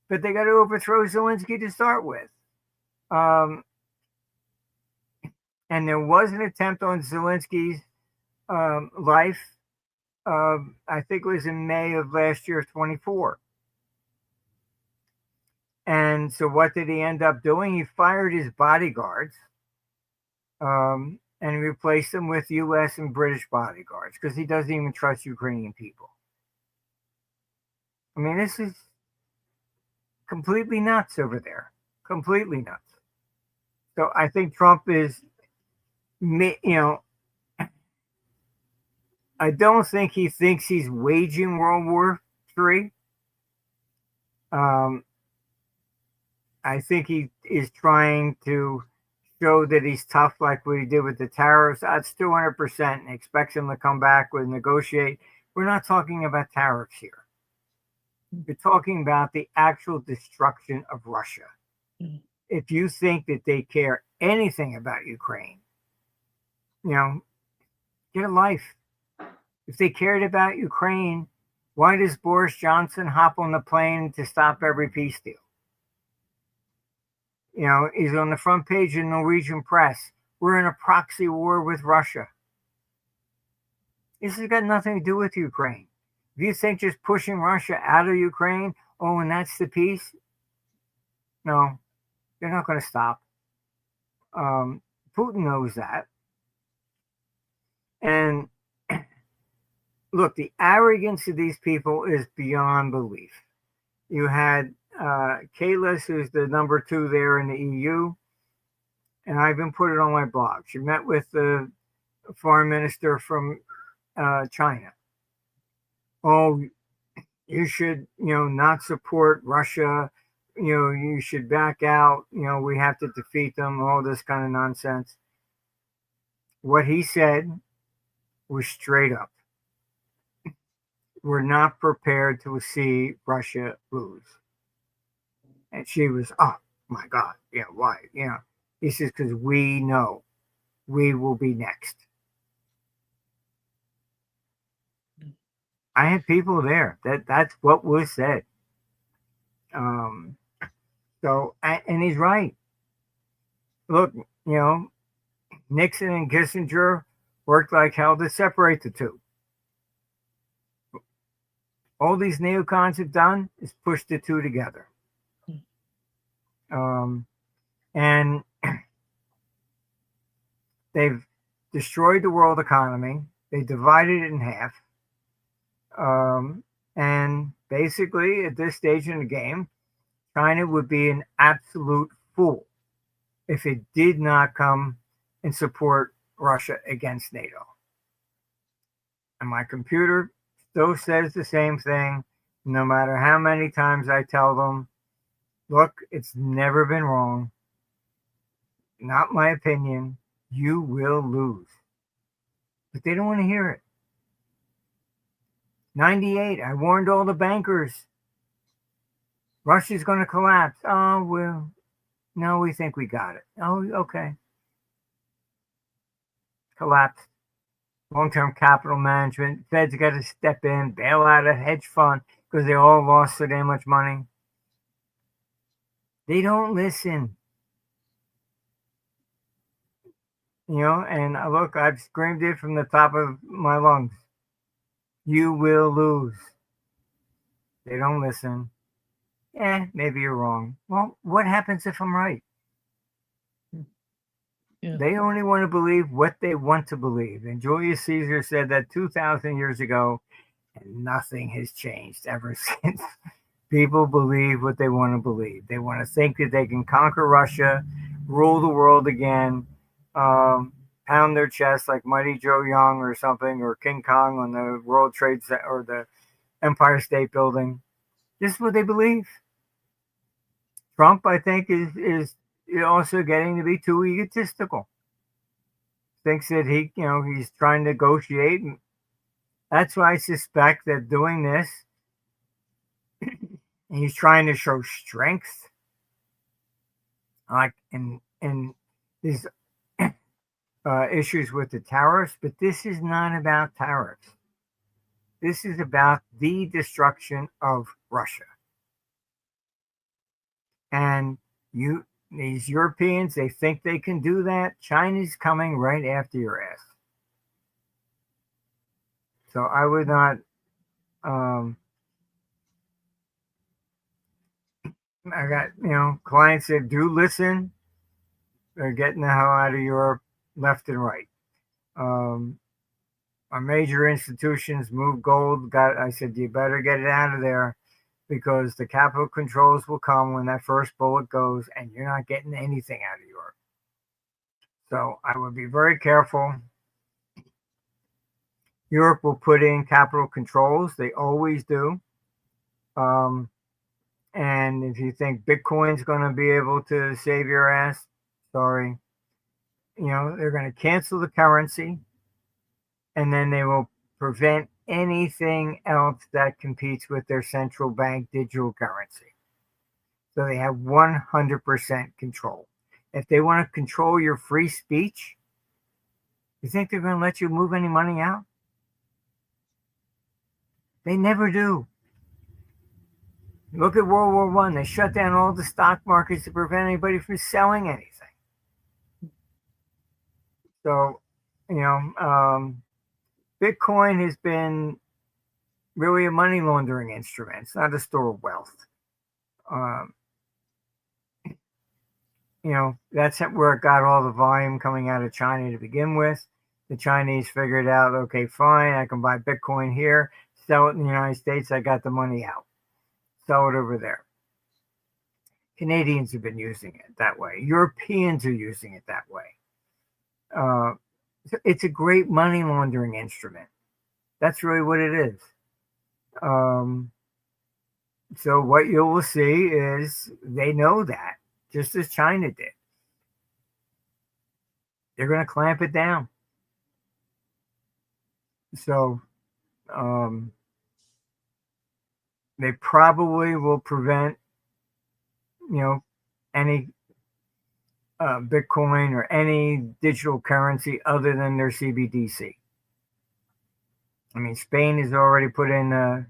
but they got to overthrow Zelensky to start with. Um, and there was an attempt on Zelensky's life. I think it was in May of last year, 24. And so what did he end up doing? He fired his bodyguards and replaced them with U.S. and British bodyguards because he doesn't even trust Ukrainian people. I mean, this is completely nuts over there. Completely nuts. So I think Trump is, I don't think he thinks he's waging World War III. I think he is trying to show that he's tough, like what he did with the tariffs. That's 200%, and expects him to come back with negotiate. We're not talking about tariffs here. We're talking about the actual destruction of Russia. Mm-hmm. If you think that they care anything about Ukraine, get a life. If they cared about Ukraine, why does Boris Johnson hop on the plane to stop every peace deal? He's on the front page of Norwegian press. We're in a proxy war with Russia. This has got nothing to do with Ukraine. If you think just pushing Russia out of Ukraine, and that's the peace, no, they're not going to stop. Putin knows that. And look, the arrogance of these people is beyond belief. You had Kaylis, who's the number 2 there in the EU, and I even put it on my blog. She met with the foreign minister from China. Oh, you should, not support Russia. You should back out. We have to defeat them. All this kind of nonsense. What he said was straight up. We're not prepared to see Russia lose. And she was, oh my God, why? He says, because we know we will be next. I had people there. That's what was said. So, and he's right. Look, Nixon and Kissinger worked like hell to separate the two. All these neocons have done is push the two together. And they've destroyed the world economy. They divided it in half. And basically, at this stage in the game, China would be an absolute fool if it did not come and support Russia against NATO. And my computer still says the same thing, no matter how many times I tell them, look, it's never been wrong. Not my opinion. You will lose. But they don't want to hear it. 98, I warned all the bankers. Russia's going to collapse. Oh, well, no, we think we got it. Oh, okay. Collapsed. Long-term capital management. Fed's got to step in, bail out a hedge fund because they all lost so damn much money. They don't listen. And look, I've screamed it from the top of my lungs. You will lose. They don't listen. Maybe you're wrong. Well, what happens if I'm right? Yeah. They only want to believe what they want to believe. And Julius Caesar said that 2,000 years ago, and nothing has changed ever since. People believe what they want to believe. They want to think that they can conquer Russia, rule the world again, pound their chest like Mighty Joe Young or something, or King Kong on the World Trade Center or the Empire State Building. This is what they believe. Trump, I think, is also getting to be too egotistical. Thinks that he's trying to negotiate, and that's why I suspect that doing this, he's trying to show strength. Like, and his issues with the tariffs, but this is not about tariffs. This is about the destruction of Russia. And these Europeans, they think they can do that. China's coming right after your ass. So I would not. I got clients that do listen. They're getting the hell out of Europe, left and right. Our major institutions move gold. I said, you better get it out of there because the capital controls will come when that first bullet goes and you're not getting anything out of Europe. So I would be very careful. Europe will put in capital controls. They always do. And if you think Bitcoin's going to be able to save your ass, sorry. They're going to cancel the currency and then they will prevent anything else that competes with their central bank digital currency. So they have 100% control. If they want to control your free speech, you think they're going to let you move any money out? They never do. Look at World War I. They shut down all the stock markets to prevent anybody from selling anything. So, Bitcoin has been really a money laundering instrument. It's not a store of wealth. That's where it got all the volume coming out of China to begin with. The Chinese figured out, okay, fine, I can buy Bitcoin here, sell it in the United States, I got the money out. Sell it over there. Canadians have been using it that way. Europeans are using it that way. It's a great money laundering instrument. That's really what it is. So what you will see is they know that, just as China did. They're going to clamp it down. So they probably will prevent, any Bitcoin or any digital currency other than their CBDC. I mean, Spain has already put in a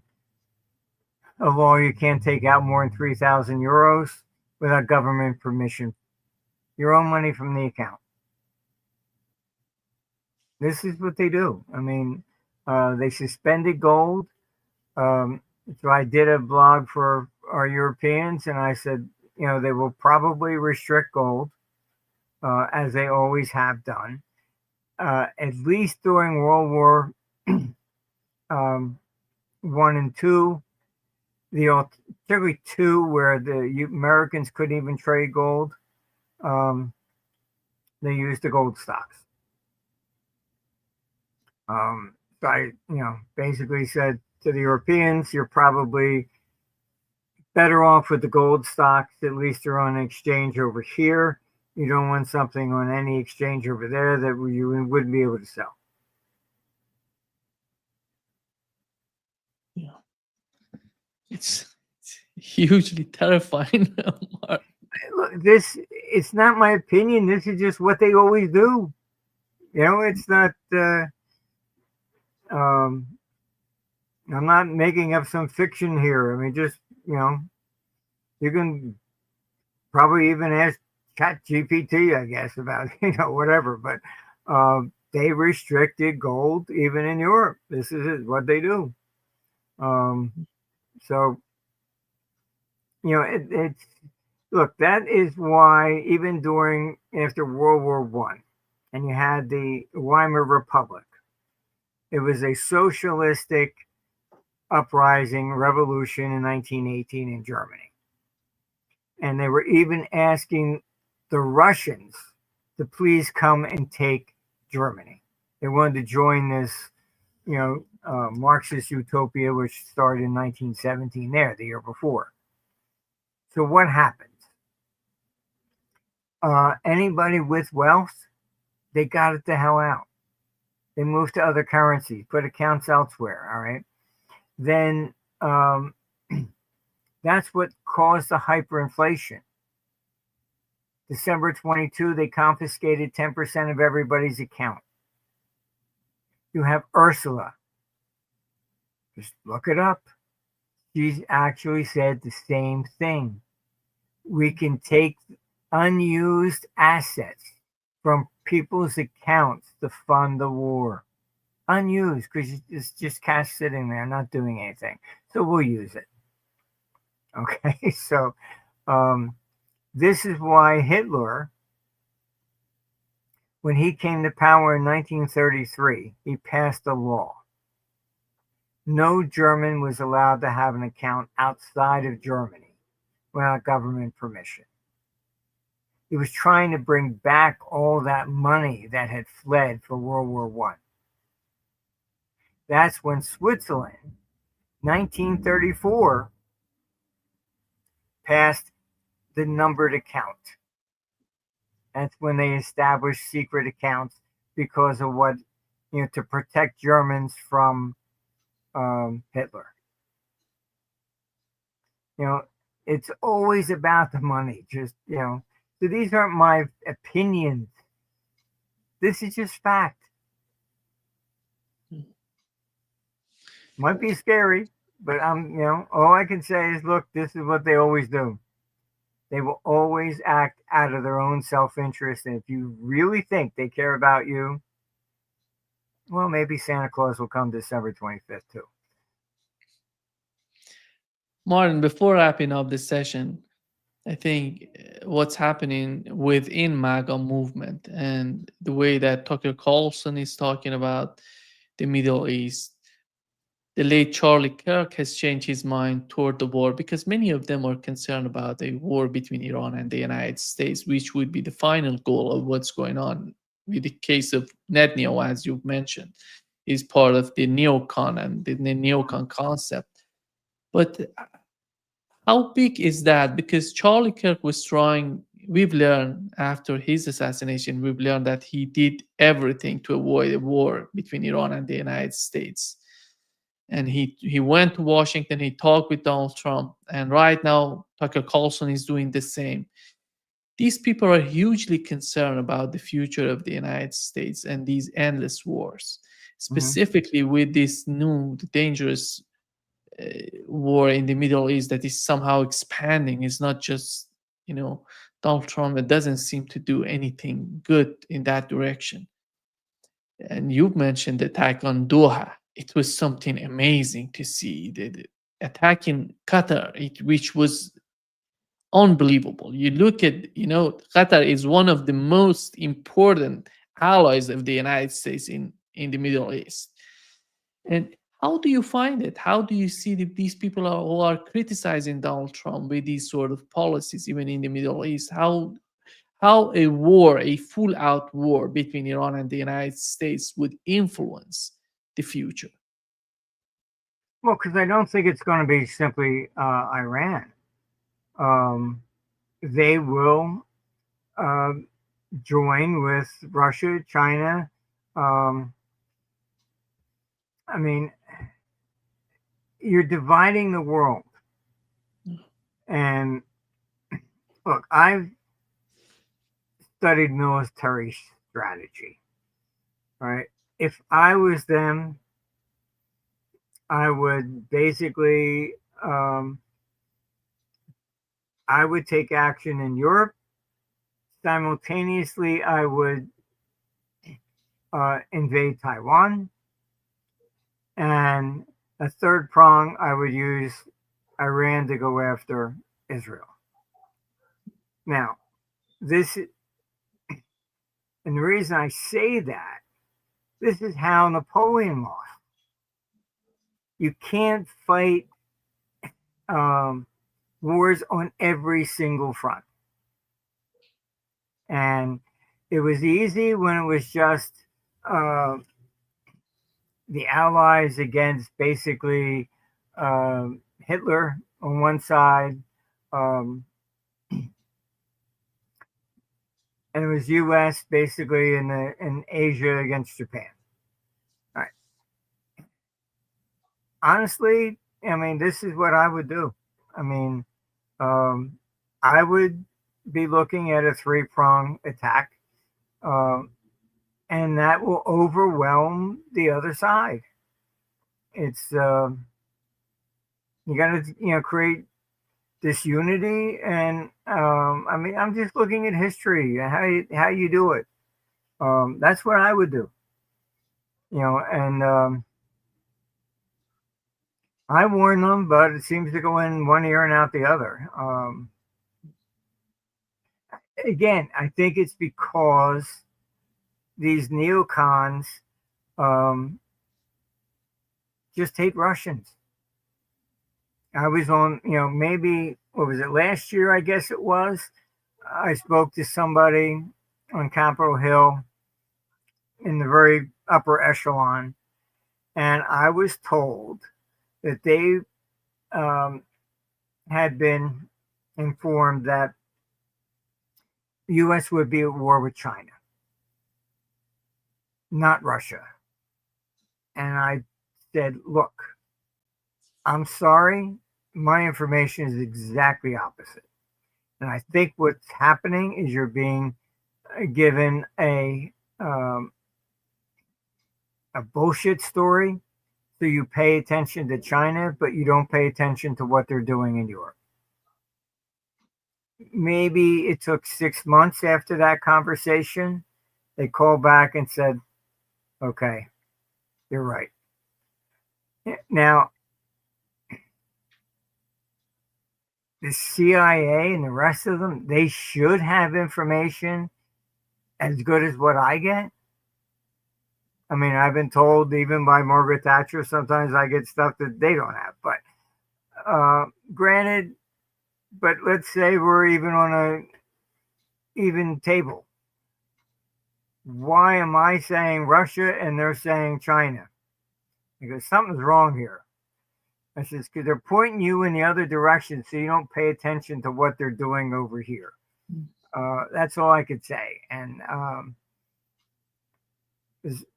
law you can't take out more than 3,000 euros without government permission. Your own money from the account. This is what they do. I mean, they suspended gold. So I did a blog for our Europeans, and I said, they will probably restrict gold, as they always have done. At least during World War I and II, particularly II, where the Americans couldn't even trade gold, they used the gold stocks. So I, basically said to the Europeans, you're probably better off with the gold stocks. At least they're on an exchange over here. You don't want something on any exchange over there that you wouldn't be able to sell. Yeah, it's hugely terrifying. Look, it's not my opinion. This is just what they always do. It's not. I'm not making up some fiction here. I mean, just you can probably even ask ChatGPT, I guess, about whatever. But they restricted gold even in Europe. This is what they do. So it's look. That is why even after World War I, and you had the Weimar Republic, it was a socialistic uprising revolution in 1918 in Germany. And they were even asking the Russians to please come and take Germany. They wanted to join this, Marxist utopia, which started in 1917 there, the year before. So what happens? Anybody with wealth, they got it the hell out. They moved to other currencies, put accounts elsewhere, all right? Then that's what caused the hyperinflation. December 22, they confiscated 10% of everybody's account. You have Ursula. Just look it up. She's actually said the same thing. We can take unused assets from people's accounts to fund the war. Unused because it's just cash sitting there, not doing anything. So we'll use it. Okay, so this is why Hitler, when he came to power in 1933, he passed a law. No German was allowed to have an account outside of Germany without government permission. He was trying to bring back all that money that had fled for World War I. That's when Switzerland, 1934, passed the numbered account. That's when they established secret accounts because of what, to protect Germans from Hitler. It's always about the money. So these aren't my opinions. This is just fact. Might be scary, but all I can say is, look, this is what they always do. They will always act out of their own self-interest. And if you really think they care about you, well, maybe Santa Claus will come December 25th too. Martin, before wrapping up this session, I think what's happening within MAGA movement and the way that Tucker Carlson is talking about the Middle East, the late Charlie Kirk has changed his mind toward the war because many of them are concerned about a war between Iran and the United States, which would be the final goal of what's going on. With the case of Netanyahu, as you've mentioned, is part of the neocon and the neocon concept. But how big is that? Because Charlie Kirk was trying, we've learned after his assassination, we've learned that he did everything to avoid a war between Iran and the United States. And he went to Washington, he talked with Donald Trump, and right now Tucker Carlson is doing the same. These people are hugely concerned about the future of the United States and these endless wars, specifically with this new dangerous war in the Middle East that is somehow expanding. It's not just, Donald Trump that doesn't seem to do anything good in that direction. And you've mentioned the attack on Doha. It was something amazing to see. The attack in Qatar, which was unbelievable. You look at, Qatar is one of the most important allies of the United States in the Middle East. And how do you find it? How do you see these people who are criticizing Donald Trump with these sort of policies, even in the Middle East? How a war, a full-out war between Iran and the United States would influence the future? Well, because I don't think it's going to be simply Iran. They will join with Russia, China. I mean, you're dividing the world. And look, I've studied military strategy, right? If I was them, I would basically, I would take action in Europe. Simultaneously, I would invade Taiwan. And a third prong, I would use Iran to go after Israel. Now, and the reason I say that, this is how Napoleon lost. You can't fight wars on every single front. And it was easy when it was just the Allies against basically Hitler on one side, and it was U.S. basically in Asia against Japan. All right. Honestly, I mean, this is what I would do. I mean, I would be looking at a three-prong attack, uh, and that will overwhelm the other side. It's you got to create this unity, and I mean, I'm just looking at history, how you do it. That's what I would do, and I warn them, but it seems to go in one ear and out the other. Again, I think it's because these neocons um, just hate Russians. I was on, maybe, what was it, last year, I guess it was. I spoke to somebody on Capitol Hill in the very upper echelon, and I was told that they um, had been informed that the U.S. would be at war with China, not Russia. And I said, look, I'm sorry, my information is exactly opposite. And I think what's happening is you're being given a bullshit story. So you pay attention to China, but you don't pay attention to what they're doing in Europe. Maybe it took 6 months after that conversation. They called back and said, okay, you're right. Now, the CIA and the rest of them, they should have information as good as what I get. I mean, I've been told even by Margaret Thatcher, sometimes I get stuff that they don't have. But granted, but let's say we're even on a even table. Why am I saying Russia and they're saying China? Because something's wrong here. I says, because they're pointing you in the other direction so you don't pay attention to what they're doing over here. That's all I could say. And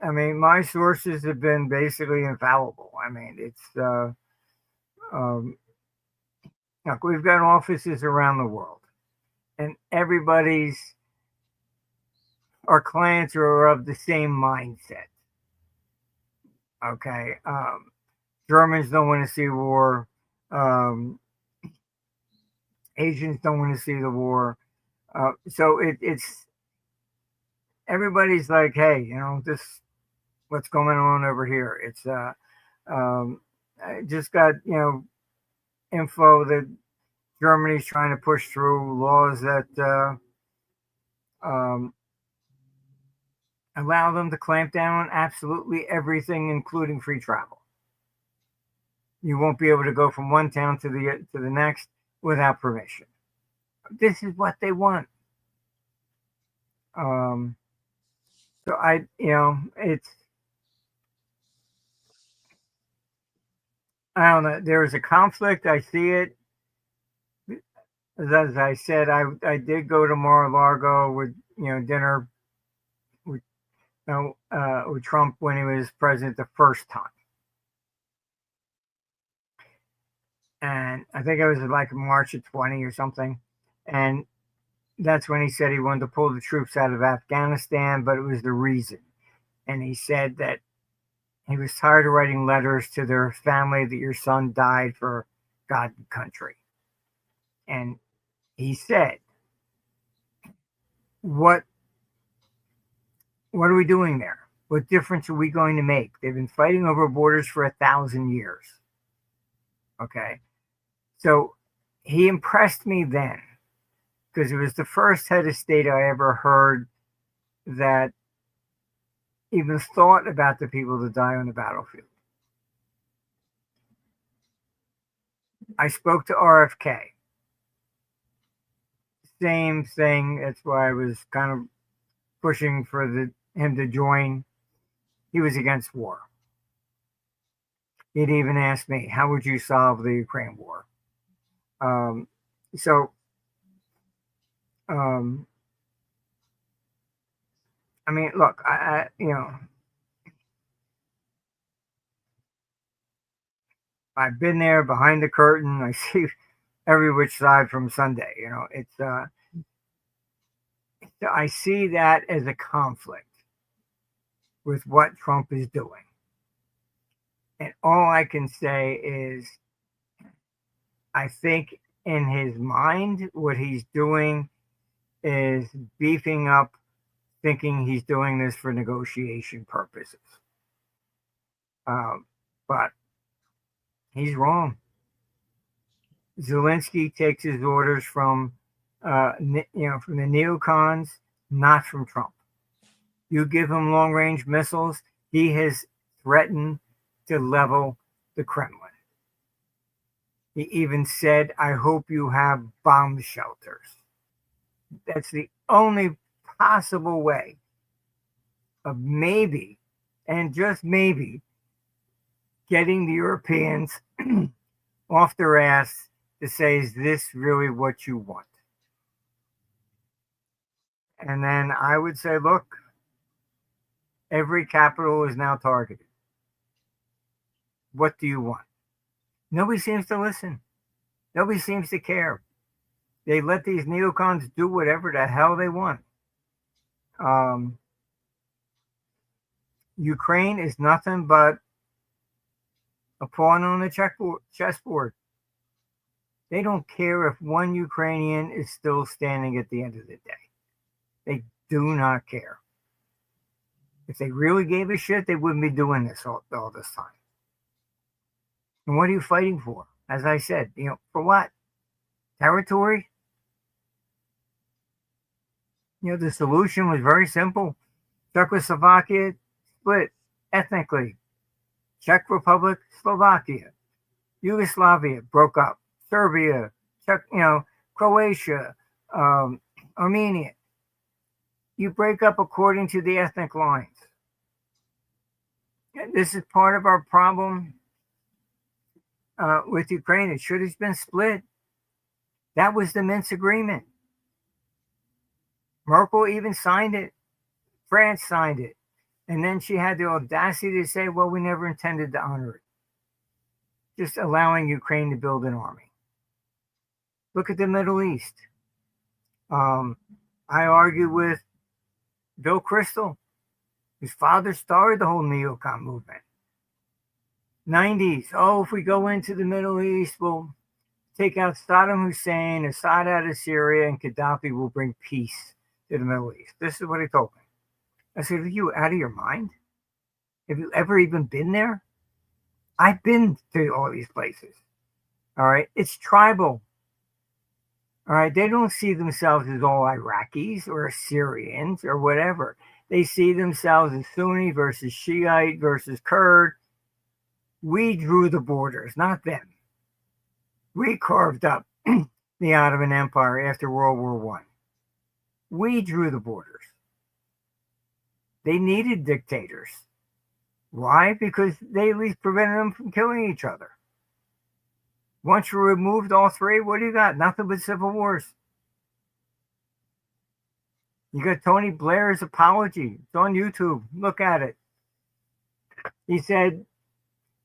I mean, my sources have been basically infallible. I mean, it's look, we've got offices around the world, and our clients are of the same mindset. Okay, Germans don't want to see war. Um, Asians don't want to see the war. So it's everybody's like, hey, this what's going on over here. It's I just got info that Germany's trying to push through laws that allow them to clamp down on absolutely everything, including free travel. You won't be able to go from one town to the next without permission. This is what they want. So I don't know. There is a conflict. I see it. As I said, I did go to Mar-a-Lago with dinner with with Trump when he was president the first time, and I think it was like March of 20 or something, and that's when he said he wanted to pull the troops out of Afghanistan, but it was the reason, and he said that he was tired of writing letters to their family that your son died for God and country, and he said, "What are we doing there? What difference are we going to make? They've been fighting over borders for 1,000 years." Okay. So he impressed me then because it was the first head of state I ever heard that even thought about the people that die on the battlefield. I spoke to RFK. Same thing. That's why I was kind of pushing for him to join. He was against war. He'd even asked me, how would you solve the Ukraine war? So, I mean, look, I've been there behind the curtain. I see every which side from Sunday. It's So I see that as a conflict with what Trump is doing. And all I can say is I think in his mind, what he's doing is beefing up, thinking he's doing this for negotiation purposes. But he's wrong. Zelensky takes his orders from, from the neocons, not from Trump. You give him long-range missiles, he has threatened to level the Kremlin. He even said, I hope you have bomb shelters. That's the only possible way of maybe, and just maybe, getting the Europeans off their ass to say, is this really what you want? And then I would say, look, every capital is now targeted. What do you want? Nobody seems to listen. Nobody seems to care. They let these neocons do whatever the hell they want. Ukraine is nothing but a pawn on the chessboard. They don't care if one Ukrainian is still standing at the end of the day. They do not care. If they really gave a shit, they wouldn't be doing this all this time. And what are you fighting for? As I said, for what? Territory? The solution was very simple. Czechoslovakia split ethnically. Czech Republic, Slovakia. Yugoslavia broke up. Serbia, Croatia, Armenia. You break up according to the ethnic lines. And this is part of our problem with Ukraine. It should have been split. That was the Minsk agreement. Merkel even signed it. France signed it. And then she had the audacity to say, well, we never intended to honor it. Just allowing Ukraine to build an army. Look at the Middle East. I argue with Bill Kristol, whose father started the whole neocon movement. 90s. Oh, if we go into the Middle East, we'll take out Saddam Hussein, Assad out of Syria, and Gaddafi will bring peace to the Middle East. This is what he told me. I said, are you out of your mind? Have you ever even been there? I've been to all these places. All right. It's tribal. All right. They don't see themselves as all Iraqis or Syrians or whatever. They see themselves as Sunni versus Shiite versus Kurd. We drew the borders, not them. We carved up the Ottoman Empire after World War I. We drew the borders. They needed dictators. Why? Because they at least prevented them from killing each other. Once you removed all three, what do you got? Nothing but civil wars. You got Tony Blair's apology. It's on YouTube. Look at it. He said,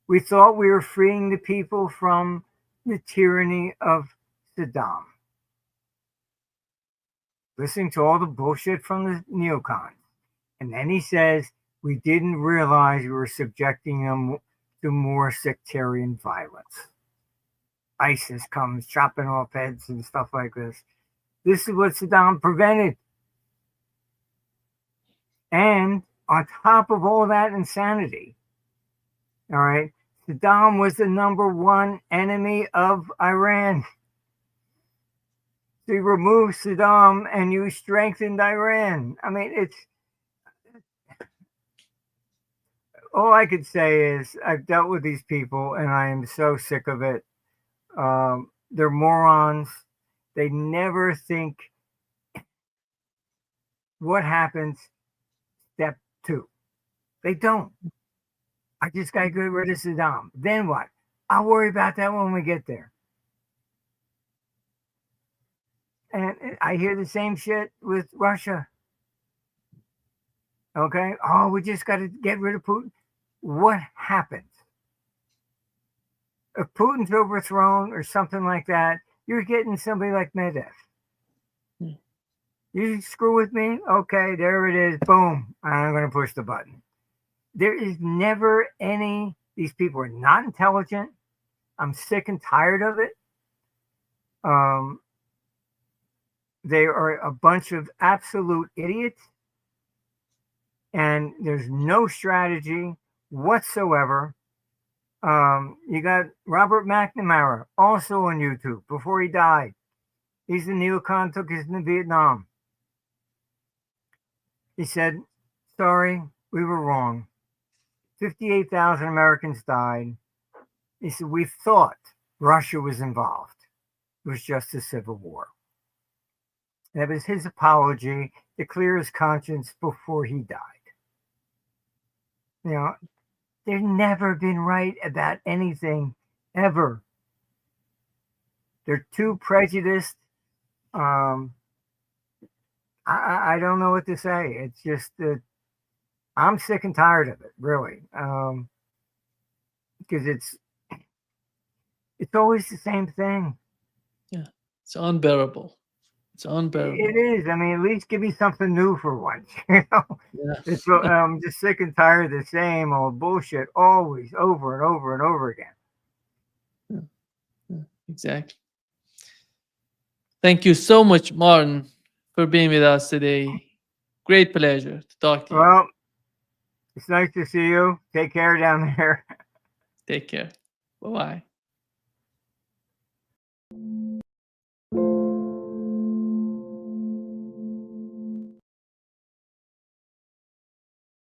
we thought we were freeing the people from the tyranny of Saddam. Listening to all the bullshit from the neocons. And then he says, we didn't realize we were subjecting them to more sectarian violence. ISIS comes chopping off heads and stuff like this. This is what Saddam prevented. And on top of all that insanity, all right, Saddam was the #1 enemy of Iran. So you remove Saddam and you strengthened Iran. I mean, it's all I could say is I've dealt with these people and I am so sick of it. They're morons. They never think what happens step 2. They don't. I just got to get rid of Saddam. Then what? I'll worry about that when we get there. And I hear the same shit with Russia. Okay? Oh, we just got to get rid of Putin. What happens? If Putin's overthrown or something like that, you're getting somebody like Medvedev. You screw with me? Okay, there it is. Boom. I'm going to push the button. There is never any, these people are not intelligent. I'm sick and tired of it. Um, they are a bunch of absolute idiots, and there's no strategy whatsoever. You got Robert McNamara, also on YouTube, before he died. He's the neocon, took us into Vietnam. He said, sorry, we were wrong. 58,000 Americans died. He said, we thought Russia was involved. It was just a civil war. That was his apology to clear his conscience before he died. You know, they've never been right about anything, ever. They're too prejudiced. I don't know what to say. It's just that I'm sick and tired of it, really, because it's always the same thing. Yeah, it's unbearable. It's unbearable. It is. I mean, at least give me something new for once. You know, it's Yeah. I'm just sick and tired of the same old bullshit, always over and over and over again. Yeah, yeah, exactly. Thank you so much, Martin, for being with us today. Great pleasure to talk to you. Well, it's nice to see you. Take care down there. Take care. Bye bye.